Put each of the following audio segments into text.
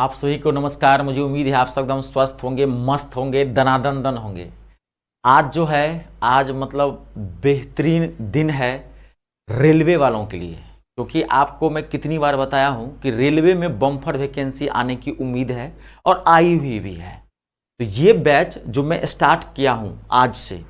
आप सभी को नमस्कार। मुझे उम्मीद है आप सब एकदम स्वस्थ होंगे, मस्त होंगे, दनादन दन होंगे। आज जो है, आज मतलब बेहतरीन दिन है रेलवे वालों के लिए, क्योंकि आपको मैं कितनी बार बताया हूं कि रेलवे में बम्पर वैकेंसी आने की उम्मीद है और आई हुई भी है। तो ये बैच जो मैं स्टार्ट किया हूं आज से,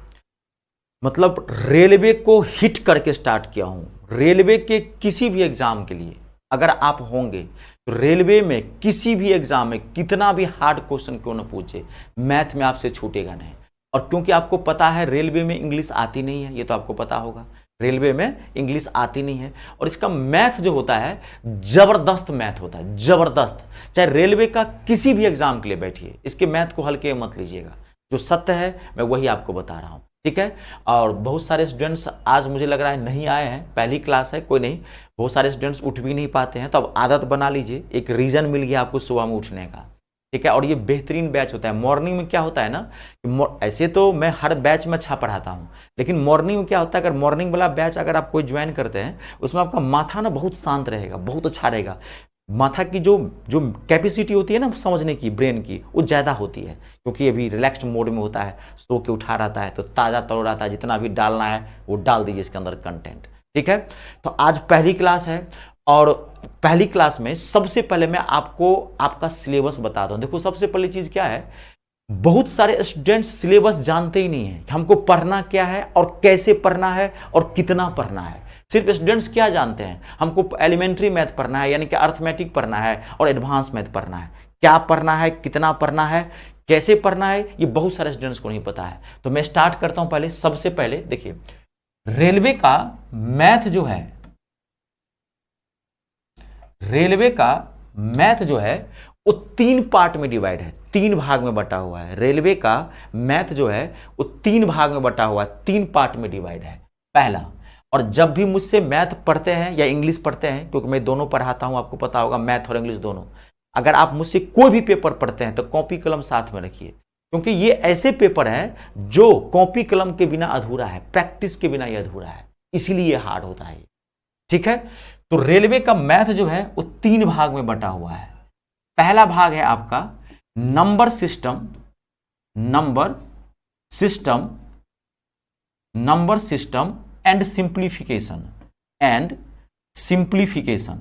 मतलब रेलवे को हिट करके स्टार्ट किया हूं। रेलवे के किसी भी एग्जाम के लिए अगर आप होंगे तो रेलवे में किसी भी एग्जाम में कितना भी हार्ड क्वेश्चन क्यों ना पूछे, मैथ में आपसे छूटेगा नहीं। और क्योंकि आपको पता है रेलवे में इंग्लिश आती नहीं है, ये तो आपको पता होगा, रेलवे में इंग्लिश आती नहीं है और इसका मैथ जो होता है जबरदस्त मैथ होता है, जबरदस्त। चाहे रेलवे का किसी भी एग्जाम के लिए बैठिए, इसके मैथ को हल्के मत लीजिएगा। जो सत्य है मैं वही आपको बता रहा हूं, ठीक है। और बहुत सारे स्टूडेंट्स आज मुझे लग रहा है नहीं आए हैं, पहली क्लास है, कोई नहीं, बहुत सारे स्टूडेंट्स उठ भी नहीं पाते हैं, तो अब आदत बना लीजिए, एक रीजन मिल गया आपको सुबह में उठने का, ठीक है। और ये बेहतरीन बैच होता है। मॉर्निंग में क्या होता है ना, ऐसे तो मैं हर बैच में अच्छा पढ़ाता हूँ, लेकिन मॉर्निंग में क्या होता है, अगर मॉर्निंग वाला बैच अगर आप कोई ज्वाइन करते हैं, उसमें आपका माथा ना बहुत शांत रहेगा, बहुत अच्छा रहेगा। माथा की जो जो कैपेसिटी होती है ना समझने की, ब्रेन की, वो ज़्यादा होती है, क्योंकि अभी रिलैक्स्ड मोड में होता है, सो के उठा रहता है, तो ताज़ा तरो रहता है। जितना भी डालना है वो डाल दीजिए इसके अंदर कंटेंट, ठीक है। तो आज पहली क्लास है और पहली क्लास में सबसे पहले मैं आपको आपका सिलेबस बताता हूँ। देखो, सबसे पहली चीज़ क्या है, बहुत सारे स्टूडेंट्स सिलेबस जानते ही नहीं है कि हमको पढ़ना क्या है और कैसे पढ़ना है और कितना पढ़ना है। सिर्फ स्टूडेंट्स क्या जानते हैं, हमको एलिमेंट्री मैथ पढ़ना है, यानी कि अर्थमेटिक पढ़ना है, और एडवांस मैथ पढ़ना है। क्या पढ़ना है, कितना पढ़ना है, कैसे पढ़ना है, ये बहुत सारे स्टूडेंट्स को नहीं पता है। तो मैं स्टार्ट करता हूं। पहले सबसे पहले देखिए, रेलवे का मैथ जो है, रेलवे का मैथ जो है वो 3 पार्ट में डिवाइड है, 3 भाग में बटा हुआ है। रेलवे का मैथ जो है वो 3 भाग में बटा हुआ है, 3 पार्ट में डिवाइड है। पहला, और जब भी मुझसे मैथ पढ़ते हैं या इंग्लिश पढ़ते हैं, क्योंकि मैं दोनों पढ़ाता हूं, आपको पता होगा, मैथ और इंग्लिश दोनों, अगर आप मुझसे कोई भी पेपर पढ़ते हैं तो कॉपी कलम साथ में रखिए, क्योंकि ये ऐसे पेपर हैं जो कॉपी कलम के बिना अधूरा है, प्रैक्टिस के बिना ये अधूरा है, इसीलिए ये हार्ड होता है, ठीक है। तो रेलवे का मैथ जो है वो 3 भाग में बटा हुआ है। पहला भाग है आपका number system, number system, number system and simplification, and simplification,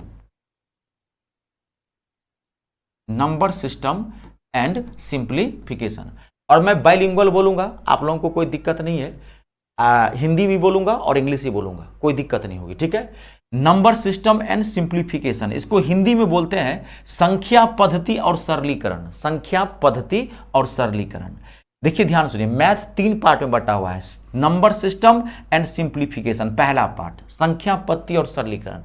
number system and simplification. और मैं बाइलिंगुअल बोलूंगा, आप लोगों को कोई दिक्कत नहीं है, हिंदी भी बोलूंगा और इंग्लिश भी बोलूंगा, कोई दिक्कत नहीं होगी, ठीक है। नंबर सिस्टम एंड सिंप्लीफिकेशन, इसको हिंदी में बोलते हैं संख्या पद्धति और सरलीकरण, संख्या पद्धति और सरलीकरण। देखिए ध्यान सुनिए, मैथ 3 पार्ट में बटा हुआ है, नंबर सिस्टम एंड सिंप्लीफिकेशन पहला पार्ट, संख्या पद्धति और सरलीकरण।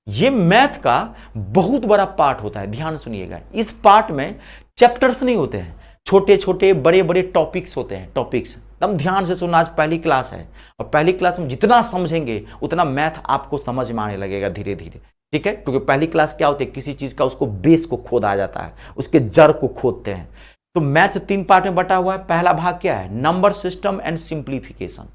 ये मैथ का बहुत बड़ा पार्ट होता है, ध्यान सुनिएगा। इस पार्ट में चैप्टर्स नहीं होते हैं, छोटे छोटे बड़े बड़े टॉपिक्स होते हैं, टॉपिक्स। एकदम ध्यान से सुनना, आज पहली क्लास है और पहली क्लास में जितना समझेंगे उतना मैथ आपको समझ में आने लगेगा धीरे धीरे, ठीक है। क्योंकि पहली क्लास क्या होती है, किसी चीज का उसको बेस को खोदा जाता है, उसके जड़ को खोदते हैं। तो मैथ 3 पार्ट में बटा हुआ है। पहला भाग क्या है, number system and simplification,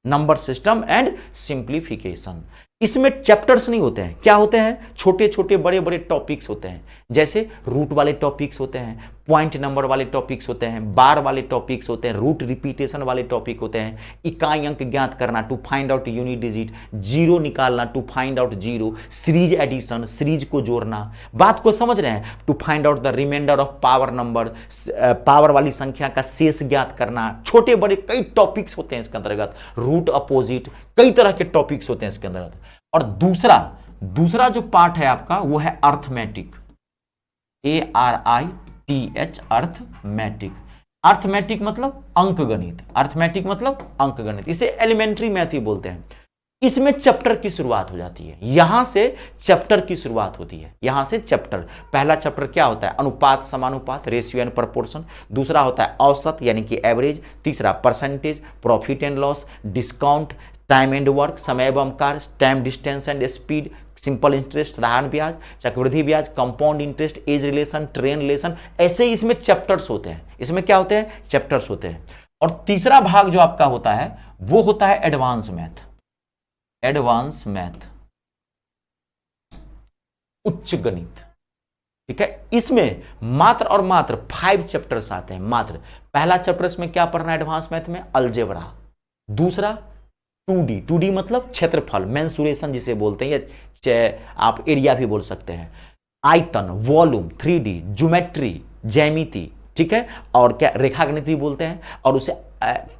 number system and simplification. इसमें चैप्टर्स नहीं होते हैं, क्या होते हैं, छोटे छोटे बड़े बड़े टॉपिक्स होते हैं, जैसे रूट वाले टॉपिक्स होते हैं, पॉइंट नंबर वाले टॉपिक्स होते हैं, बार वाले टॉपिक्स होते हैं, रूट रिपीटेशन वाले टॉपिक होते हैं, इकाई अंक ज्ञात करना to find out unit digit, zero निकालना to find out zero, series addition, series को जोड़ना, बात को समझ रहे हैं, to find out the remainder of power number, power वाली संख्या का शेष ज्ञात करना। छोटे बड़े कई टॉपिक्स होते हैं इसके अंतर्गत, रूट अपोजिट, कई तरह के टॉपिक्स होते हैं इसके अंतर्गत। और दूसरा जो पार्ट है आपका वो है अर्थमेटिक, ARITH, अर्थमेटिक। अर्थमेटिक मतलब अंकगणित, अर्थमेटिक मतलब अंकगणित, इसे एलिमेंट्री मैथ ही बोलते हैं। इसमें चैप्टर की शुरुआत हो जाती है, यहां से चैप्टर की शुरुआत होती है, यहां से चैप्टर। पहला चैप्टर क्या होता है, अनुपात समानुपात, रेशियो एंड प्रोपोर्शन। दूसरा होता है औसत यानी कि एवरेज। तीसरा percentage, profit and loss, discount, time and work, समय एवं कार्य, time distance and speed, simple interest, साधारण ब्याज, चक्रवृद्धि ब्याज, compound interest, age relation, train relation. ऐसे ही इसमें चैप्टर्स होते हैं, इसमें क्या होते हैं, चैप्टर्स होते हैं। और तीसरा भाग जो आपका होता है वो होता है एडवांस मैथ, एडवांस मैथ, उच्च गणित, ठीक है। इसमें मात्र और मात्र 5 चैप्टर्स आते हैं मात्र। पहला चैप्टर इसमें क्या पढ़ना है एडवांस मैथ में, अलजेब्रा। दूसरा 2D मतलब क्षेत्रफल, मेंसुरेशन जिसे बोलते हैं, या आप एरिया भी बोल सकते हैं। आयतन, वॉल्यूम, 3D, ज्योमेट्री, ज्यामिति, ठीक है, और क्या रेखागणित भी बोलते हैं, और उसे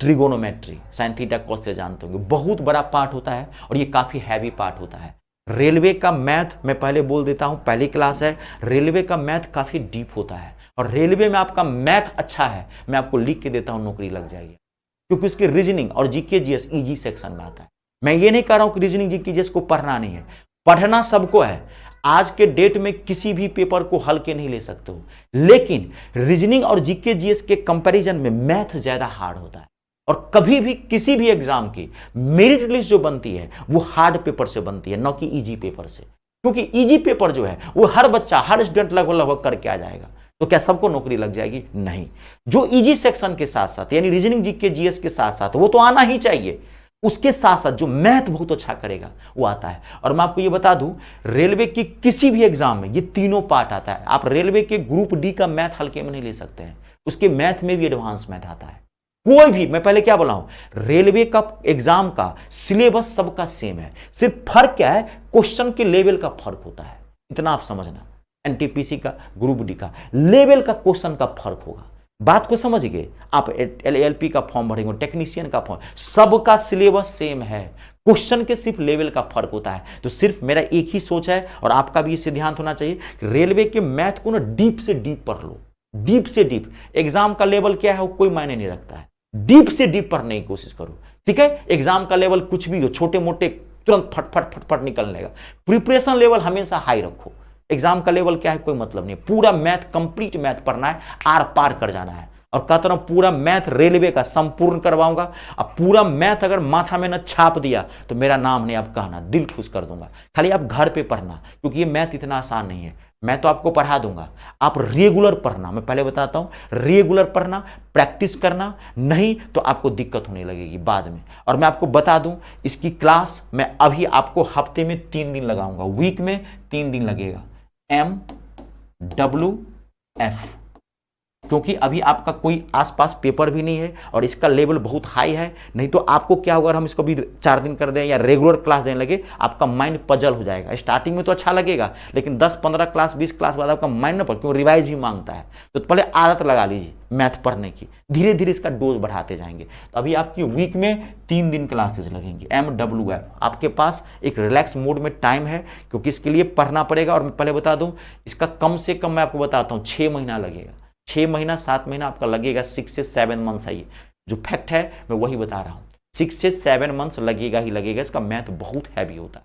ट्रिगोनोमेट्री, साइन थीटा कॉस से जानते होंगे। बहुत बड़ा पार्ट होता है और ये काफी हैवी पार्ट होता है। रेलवे का मैथ मैं पहले बोल देता हूं, पहली क्लास है, रेलवे का मैथ काफी डीप होता है, और रेलवे में आपका मैथ अच्छा है, मैं आपको लिख के देता हूं, नौकरी लग जाएगी, क्योंकि उसकी रीजनिंग और जीके जीएस इजी सेक्शन में आता है। मैं ये नहीं कह रहा हूं कि रीजनिंग जीके जीएस को पढ़ना नहीं है, पढ़ना सबको है। आज के डेट में किसी भी पेपर को हल्के नहीं ले सकते हो, लेकिन रीजनिंग और जीके जीएस के कंपैरिजन में मैथ ज्यादा हार्ड होता है। और कभी भी किसी भी एग्जाम की मेरिट लिस्ट जो बनती है वो हार्ड पेपर से बनती है, न कि इजी पेपर से, क्योंकि इजी पेपर जो है वो हर बच्चा, हर स्टूडेंट लगभग करके आ जाएगा। तो क्या सबको नौकरी लग जाएगी? नहीं। जो इजी सेक्शन के साथ साथ यानी रीजनिंग जीके जीएस के साथ साथ वो तो आना ही चाहिए, उसके साथ साथ जो मैथ बहुत अच्छा करेगा वो आता है। और मैं आपको ये बता दूं, रेलवे की किसी भी एग्जाम में ये तीनों पार्ट आता है। आप रेलवे के ग्रुप डी का मैथ हल्के में नहीं ले सकते हैं, उसके मैथ में भी एडवांस मैथ आता है। कोई भी, मैं पहले क्या बोला हूं, रेलवे का एग्जाम का सिलेबस सबका सेम है, सिर्फ फर्क क्या है, क्वेश्चन के लेवल का फर्क होता है, इतना आप समझना। एनटीपीसी का, ग्रुप डी का लेवल का क्वेश्चन का फर्क होगा। बात को समझ गए आप? एलएलपी का फॉर्म भरेंगे, टेक्नीशियन का फॉर्म, सबका सिलेबस सेम है, क्वेश्चन के सिर्फ लेवल का फर्क होता है। तो सिर्फ मेरा एक ही सोच है और आपका भी इससे ध्यान होना चाहिए कि रेलवे के मैथ को ना डीप से डीप पढ़ लो, डीप से डीप। एग्जाम का लेवल क्या है वो कोई मायने नहीं रखता है, डीप से डीप पढ़ने की कोशिश करो, ठीक है। एग्जाम का लेवल कुछ भी हो, छोटे मोटे तुरंत फटफट फटफट निकलने का, प्रिपरेशन लेवल हमेशा हाई रखो। एग्जाम का लेवल क्या है कोई मतलब नहीं, पूरा मैथ, कंप्लीट मैथ पढ़ना है, आर पार कर जाना है। और कहता हूं पूरा मैथ रेलवे का संपूर्ण करवाऊंगा। अब पूरा मैथ अगर माथा में न छाप दिया तो मेरा नाम नहीं आप कहना, दिल खुश कर दूंगा। खाली आप घर पे पढ़ना, क्योंकि ये मैथ इतना आसान नहीं है। मैं तो आपको पढ़ा दूंगा, आप रेगुलर पढ़ना। मैं पहले बताता हूं, रेगुलर पढ़ना, प्रैक्टिस करना, नहीं तो आपको दिक्कत होने लगेगी बाद में। और मैं आपको बता दूं, इसकी क्लास मैं अभी आपको हफ्ते में 3 दिन लगाऊंगा, वीक में 3 दिन लगेगा। MWF, क्योंकि अभी आपका कोई आसपास पेपर भी नहीं है और इसका लेवल बहुत हाई है। नहीं तो आपको क्या होगा, हम इसको भी 4 दिन कर दें या रेगुलर क्लास देने लगे, आपका माइंड पजल हो जाएगा। स्टार्टिंग में तो अच्छा लगेगा, लेकिन 10-15 क्लास 20 क्लास बाद आपका माइंड न पढ़, क्यों रिवाइज भी मांगता है। तो पहले आदत लगा लीजिए मैथ पढ़ने की, धीरे धीरे इसका डोज बढ़ाते जाएंगे। तो अभी आपकी वीक में 3 दिन क्लासेज लगेंगी। MWF, आपके पास एक रिलैक्स मोड में टाइम है, क्योंकि इसके लिए पढ़ना पड़ेगा। और मैं पहले बता दूं, इसका कम से कम मैं आपको बताता हूं 6 महीना लगेगा, 6 महीना 7 महीना आपका लगेगा, 6 से 7 मंथ्स है। ये जो फैक्ट है मैं वही बता रहा हूं, 6 से 7 मंथ्स लगेगा ही लगेगा। इसका मैथ बहुत हैवी होता है,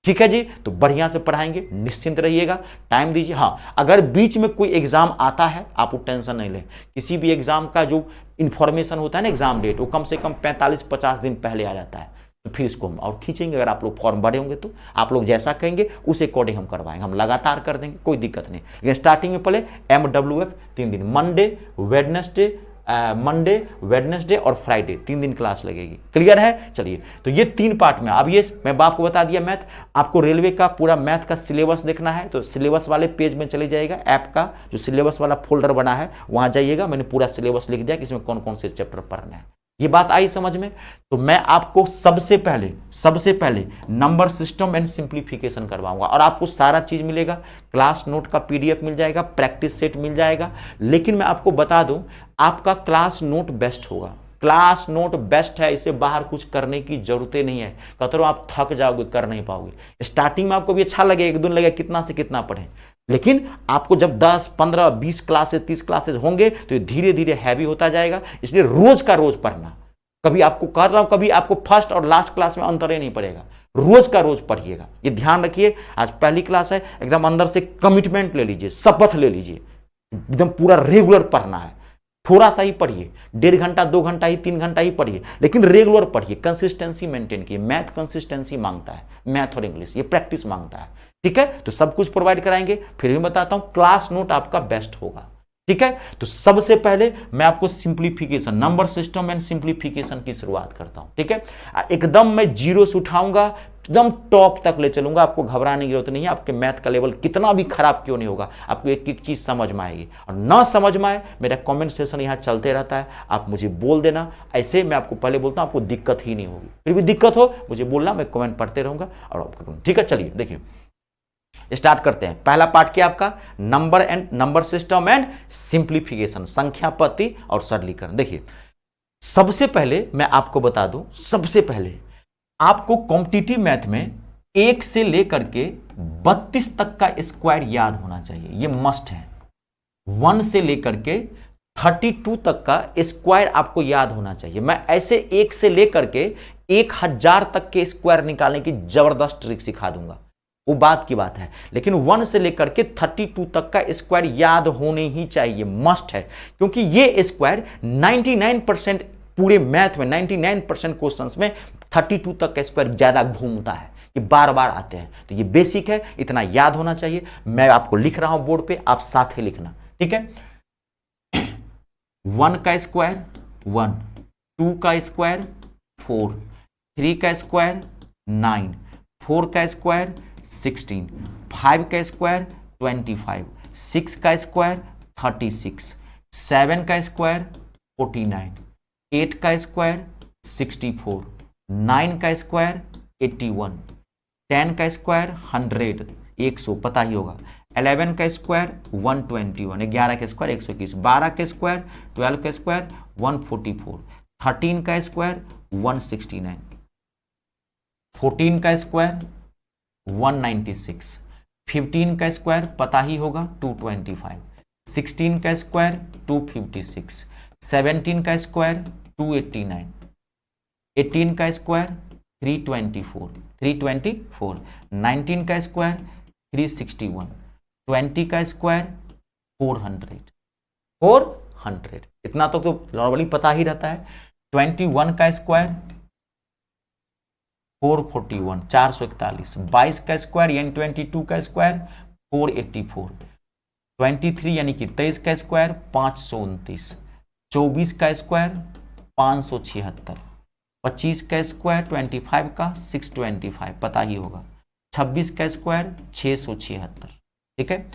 ठीक है जी। तो बढ़िया से पढ़ाएंगे, निश्चिंत रहिएगा, टाइम दीजिए। हाँ, अगर बीच में कोई एग्जाम आता है आप वो टेंशन नहीं लें। किसी भी एग्जाम का जो इंफॉर्मेशन होता है ना, एग्जाम डेट, वो कम से कम 45-50 दिन पहले आ जाता है। तो फिर इसको हम और खींचेंगे। अगर आप लोग फॉर्म भरे होंगे तो आप लोग जैसा कहेंगे उस अकॉर्डिंग हम करवाएंगे, हम लगातार कर देंगे, कोई दिक्कत नहीं। लेकिन स्टार्टिंग में पहले MWF 3 दिन, मंडे वेडनेसडे और फ्राइडे 3 दिन क्लास लगेगी। क्लियर है? चलिए, तो ये 3 पार्ट में। अब ये मैं आपको बता दिया मैथ। आपको रेलवे का पूरा मैथ का सिलेबस देखना है तो सिलेबस वाले पेज में चले जाइएगा, ऐप का जो सिलेबस वाला फोल्डर बना है वहां जाइएगा। मैंने पूरा सिलेबस लिख दिया कि इसमें कौन कौन से चैप्टर पढ़ना है। ये बात आई समझ में? तो मैं आपको सबसे पहले नंबर सिस्टम एंड सिंप्लीफिकेशन करवाऊंगा और आपको सारा चीज मिलेगा। क्लास नोट का PDF मिल जाएगा, प्रैक्टिस सेट मिल जाएगा। लेकिन मैं आपको बता दूं, आपका क्लास नोट बेस्ट होगा। क्लास नोट बेस्ट है, इससे बाहर कुछ करने की जरूरत नहीं है। कहते हो आप थक जाओगे, कर नहीं पाओगे। स्टार्टिंग में आपको भी अच्छा लगेगा, 1 दिन लगेगा कितना से कितना पढ़ें, लेकिन आपको जब 10, 15, 20 क्लासेस, 30 क्लासेस होंगे तो ये धीरे धीरे हैवी होता जाएगा। इसलिए रोज का रोज पढ़ना। कभी आपको कर रहा हूं, कभी आपको फर्स्ट और लास्ट क्लास में अंतर ही नहीं पड़ेगा। रोज का रोज पढ़िएगा, ये ध्यान रखिए। आज पहली क्लास है, एकदम अंदर से कमिटमेंट ले लीजिए, शपथ ले लीजिए, एकदम पूरा रेगुलर पढ़ना है। थोड़ा सा ही पढ़िए, 1.5 घंटा 2 घंटा ही 3 घंटा ही पढ़िए, लेकिन रेगुलर पढ़िए, कंसिस्टेंसी मेंटेन कीजिए। मैथ कंसिस्टेंसी मांगता है, मैथ और इंग्लिश ये प्रैक्टिस मांगता है, ठीक है। तो सब कुछ प्रोवाइड कराएंगे। फिर भी बताता हूं, क्लास नोट आपका बेस्ट होगा, ठीक है। तो सबसे पहले मैं आपको simplification, number system and simplification की शुरुआत करता हूं, ठीक है। एकदम मैं जीरो से उठाऊंगा, एकदम टॉप तक ले चलूंगा, आपको घबराने की जरूरत नहीं है। आपके मैथ का लेवल कितना भी खराब क्यों नहीं होगा, आपको एक एक चीज समझ में आएगी। और ना समझ में आए, मेरा कमेंट सेशन यहाँ चलते रहता है, आप मुझे बोल देना। ऐसे मैं आपको पहले बोलता हूँ, आपको दिक्कत ही नहीं होगी। फिर भी दिक्कत हो मुझे बोलना, मैं कमेंट पढ़ते रहूंगा और आपको, ठीक है। चलिए देखिए स्टार्ट करते हैं। पहला पार्ट क्या आपका, number and number system and simplification, संख्या पद्धति और सरलीकरण। देखिए सबसे पहले मैं आपको बता दूं, सबसे पहले आपको कॉम्पिटिटिव मैथ में 1 से लेकर के 32 तक का स्क्वायर याद होना चाहिए, ये मस्ट है। 1 से लेकर के 32 तक का स्क्वायर आपको याद होना चाहिए। मैं ऐसे 1 से लेकर के 1000 तक के स्क्वायर निकालने की जबरदस्त ट्रिक सिखा दूंगा, वो बात की बात है। लेकिन 1 से लेकर के 32 तक का स्क्वायर याद होने ही चाहिए, मस्ट है। क्योंकि ये स्क्वायर 99% पूरे मैथ में 99% क्वेश्चंस में 32 तक का स्क्वायर ज्यादा घूमता है, ये बार बार आते हैं। तो ये बेसिक है, इतना याद होना चाहिए। मैं आपको लिख रहा हूं बोर्ड पे, आप साथ ही लिखना, ठीक है। 1 का स्क्वायर 1, 2 का स्क्वायर 4, 3 का स्क्वायर 9, 4 का स्क्वायर 16, 5 का स्क्वायर 25, 6 का स्क्वायर 36, 7 का स्क्वायर 49, 8 का स्क्वायर 64, 9 का स्क्वायर 81, 10 का स्क्वायर 100, 100 पता ही होगा, 11 का स्क्वायर 121, 11 का स्क्वायर 121, 12 का स्क्वायर 12 का स्क्वायर 144, 13 का स्क्वायर 169, 14 का स्क्वायर 196, 15 का स्क्वायर पता ही होगा 225, 16 का स्क्वायर 256, 17 का स्क्वायर 289, 18 का स्क्वायर 324, 19 का स्क्वायर 361, 20 का स्क्वायर 400। इतना तो नॉर्मली पता ही रहता है। 21 का स्क्वायर 441, 441, 22 का स्क्वायर यानी 22 का स्क्वायर 484, 23 यानी कि 23 का स्क्वायर 529, 24 का स्क्वायर 576, 25 का स्क्वायर 25 का 625 पता ही होगा, 26 का स्क्वायर 676, ठीक है।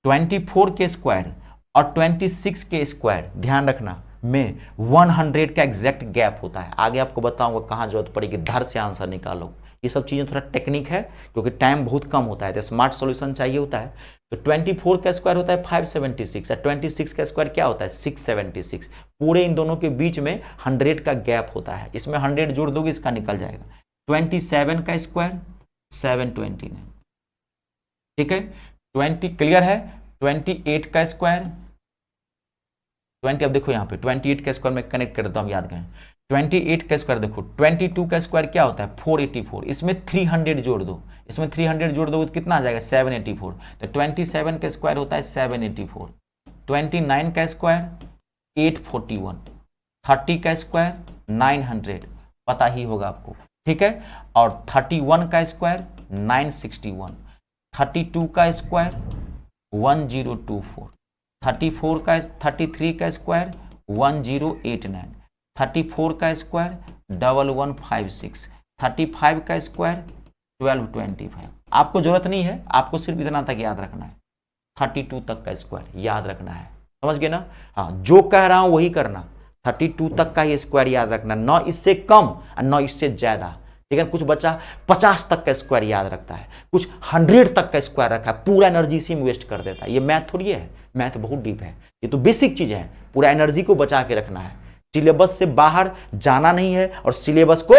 24 के स्क्वायर और 26 के स्क्वायर ध्यान रखना में 100 का एग्जैक्ट गैप होता है। आगे आपको बताऊंगा कहां जरूरत पड़ेगी, धर से आंसर निकालो। ये सब चीजें थोड़ा टेक्निक है, क्योंकि टाइम बहुत कम होता है, तो स्मार्ट सॉल्यूशन चाहिए होता है। तो 24 का स्क्वायर होता है 576 और 26 का स्क्वायर क्या होता है 676। पूरे इन दोनों के बीच में 100 का गैप होता है, इसमें 100 जोड़ दोगे इसका निकल जाएगा। 27 का स्क्वायर 729, ठीक है। 20 क्लियर है। 28 का स्क्वायर 20, अब देखो यहाँ पे 28 का स्क्वायर में कनेक्ट कर देता हूँ, याद करें। 28 का स्क्वायर देखो, 22 का स्क्वायर क्या होता है 484, इसमें 300 जोड़ दो, इसमें 300 जोड़ दो तो कितना आ जाएगा 784। तो 27 का स्क्वायर होता है 784, 29 का स्क्वायर 841, 30 का स्क्वायर 900 पता ही होगा आपको, ठीक है। और 31 का स्क्वायर 961, 32 का स्क्वायर 1024, 33 का स्क्वायर 1089, 34 का स्क्वायर 1156, 35 का स्क्वायर 1225। आपको जरूरत नहीं है, आपको सिर्फ इतना तक याद रखना है, 32 तक का स्क्वायर याद रखना है, समझ गए ना। हाँ जो कह रहा हूं वही करना, 32 तक का ये स्क्वायर याद रखना, न इससे कम और न इससे ज्यादा, ठीक है। कुछ बच्चा 50 तक का स्क्वायर याद रखता है, कुछ 100 तक का स्क्वायर रखा है, पूरा एनर्जी इसी में वेस्ट कर देता है। ये मैथ थोड़ी है, मैथ बहुत डीप है, ये तो बेसिक चीज है। पूरा एनर्जी को बचा के रखना है, सिलेबस से बाहर जाना नहीं है और सिलेबस को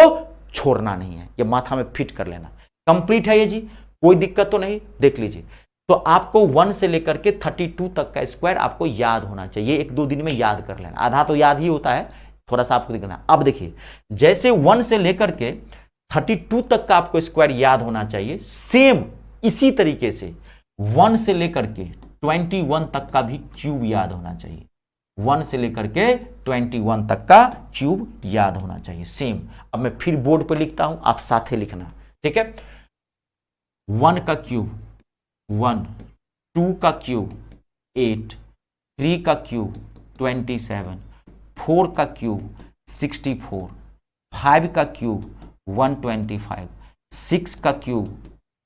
छोड़ना नहीं है, ये माथा में फिट कर लेना। कंप्लीट है ये जी, कोई दिक्कत तो नहीं, देख लीजिए। तो आपको 1 से लेकर के 32 तक का स्क्वायर आपको याद होना चाहिए, 1-2 दिन में याद कर लेना, आधा तो याद ही होता है, थोड़ा सा आपको दिखना। अब देखिए जैसे 1 से लेकर के 32 तक का आपको स्क्वायर याद होना चाहिए, सेम इसी तरीके से 1 से लेकर के 21 तक का भी क्यूब याद होना चाहिए, 1 से लेकर के 21 तक का क्यूब याद होना चाहिए सेम। अब मैं फिर बोर्ड पर लिखता हूं, आप साथे लिखना, ठीक है। 1 का क्यूब 1, 2 का क्यूब 8, 3 का क्यूब 27, 4 का क्यूब 64, 5 का क्यूब 125, 6 का क्यूब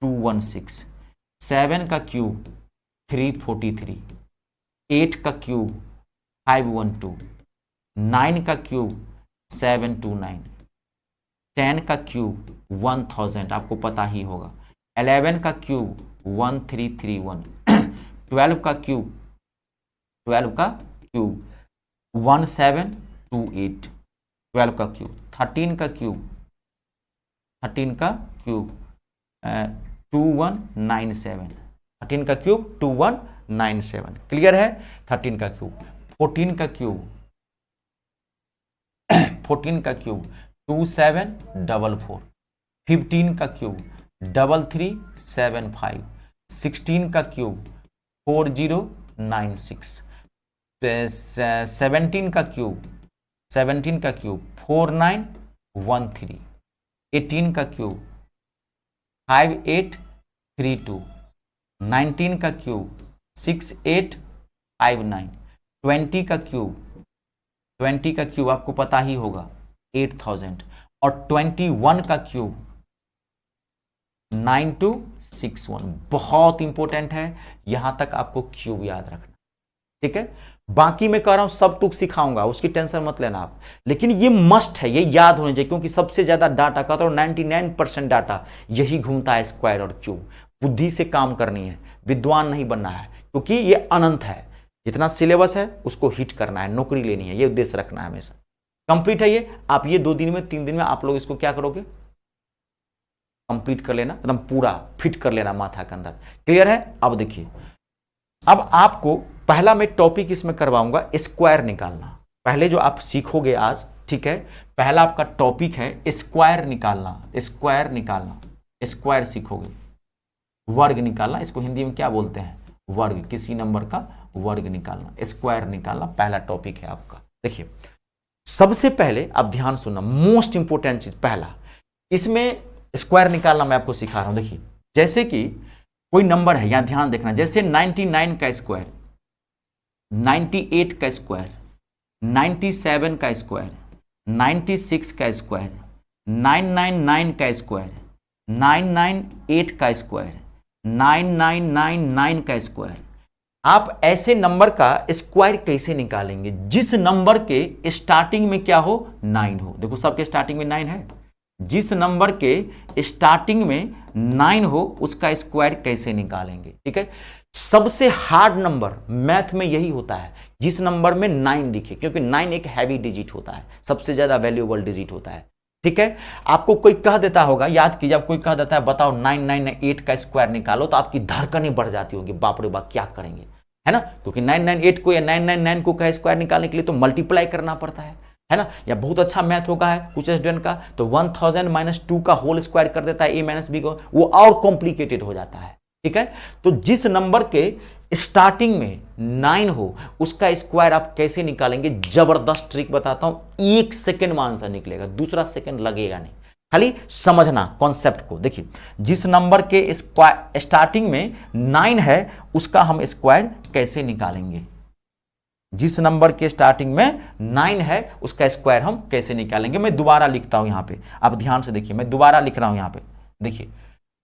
216, 7 का क्यूब 343, 8 का क्यूब 512, 9 का क्यूब 729, 10 का क्यूब 1000 आपको पता ही होगा, 11 का क्यूब 1331, 12 का क्यूब 1728, 12 का क्यूब, 13 का क्यूब 2197, 13 का क्यूब 2197, क्लियर है। 13 का क्यूब, 14 का क्यूब 2744, 15 का क्यूब 3375, 16 का क्यूब 4096, 17 का क्यूब 4913, 18 का क्यूब 5832, 19 का क्यूब 6859, 20 का क्यूब आपको पता ही होगा 8000, और 21 का क्यूब 9261। बहुत इंपॉर्टेंट है, यहां तक आपको क्यूब याद रखना, ठीक है। बाकी मैं कह रहा हूं सब तुक सिखाऊंगा, उसकी टेंशन मत लेना आप, लेकिन ये मस्ट है, ये याद होने चाहिए, क्योंकि सबसे ज्यादा डाटा कहता हूं 99% डाटा यही घूमता है, स्क्वायर और क्यूब। बुद्धि से काम करनी है, विद्वान नहीं बनना है, क्योंकि ये अनंत है। जितना सिलेबस है उसको हिट करना है, नौकरी लेनी है, ये उद्देश्य रखना है हमेशा। कंप्लीट है ये, आप ये 2 दिन में 3 दिन में आप लोग इसको क्या करोगे, कंप्लीट कर लेना, एकदम पूरा फिट कर लेना माथा के अंदर। क्लियर है। अब देखिए, अब आपको पहला मैं टॉपिक इसमें करवाऊंगा स्क्वायर निकालना। पहले जो आप सीखोगे आज, ठीक है, पहला आपका टॉपिक है स्क्वायर निकालना, स्क्वायर सीखोगे, वर्ग निकालना, इसको हिंदी में क्या बोलते हैं, वर्ग, किसी नंबर का वर्ग निकालना, स्क्वायर निकालना पहला टॉपिक है आपका। देखिए सबसे पहले आप ध्यान सुनना, मोस्ट इंपोर्टेंट चीज पहला, इसमें स्क्वायर निकालना मैं आपको सिखा रहा हूं। देखिए जैसे कि कोई नंबर है, यहां ध्यान देखना, जैसे 99 का स्क्वायर, 98 का स्क्वायर, 97 का स्क्वायर, 96 का स्क्वायर, 999 का स्क्वायर, 998 का स्क्वायर, 9999 का स्क्वायर। आप ऐसे नंबर का स्क्वायर कैसे निकालेंगे जिस नंबर के स्टार्टिंग में क्या हो, 9 हो। देखो सबके स्टार्टिंग में 9 है, जिस नंबर के स्टार्टिंग में 9 हो उसका स्क्वायर कैसे निकालेंगे, ठीक है। सबसे हार्ड नंबर मैथ में यही होता है जिस नंबर में 9 दिखे, क्योंकि 9 एक हैवी डिजिट होता है, सबसे ज्यादा वैल्यूएबल डिजिट होता है, ठीक है। आपको कोई कह देता होगा, याद कीजिए, आप कोई कह देता है बताओ 998 का स्क्वायर निकालो, तो आपकी धड़कनें बढ़ जाती होंगी, बाप रे बाप क्या करेंगे, है ना, क्योंकि 998 को या 999 को का स्क्वायर निकालने के लिए तो मल्टीप्लाई करना पड़ता है ना। या बहुत अच्छा मैथ होगा है कुछ स्टूडेंट का, तो 1000 - 2 का होल स्क्वायर कर देता है a - b को, वो और कॉम्प्लिकेटेड हो जाता है, ठीक है। तो जिस नंबर के स्टार्टिंग में 9 हो उसका स्क्वायर आप कैसे निकालेंगे, जबरदस्त ट्रिक बताता हूं, 1 सेकेंड में आंसर निकलेगा, दूसरा सेकेंड लगेगा नहीं, खाली समझना कॉन्सेप्ट को। देखिए जिस नंबर के स्टार्टिंग में 9 है उसका हम स्क्वायर कैसे निकालेंगे, जिस नंबर के स्टार्टिंग में 9 है उसका स्क्वायर हम कैसे निकालेंगे। मैं दोबारा लिखता हूं यहां पे, आप ध्यान से देखिए, मैं दोबारा लिख रहा हूं यहां पे। देखिए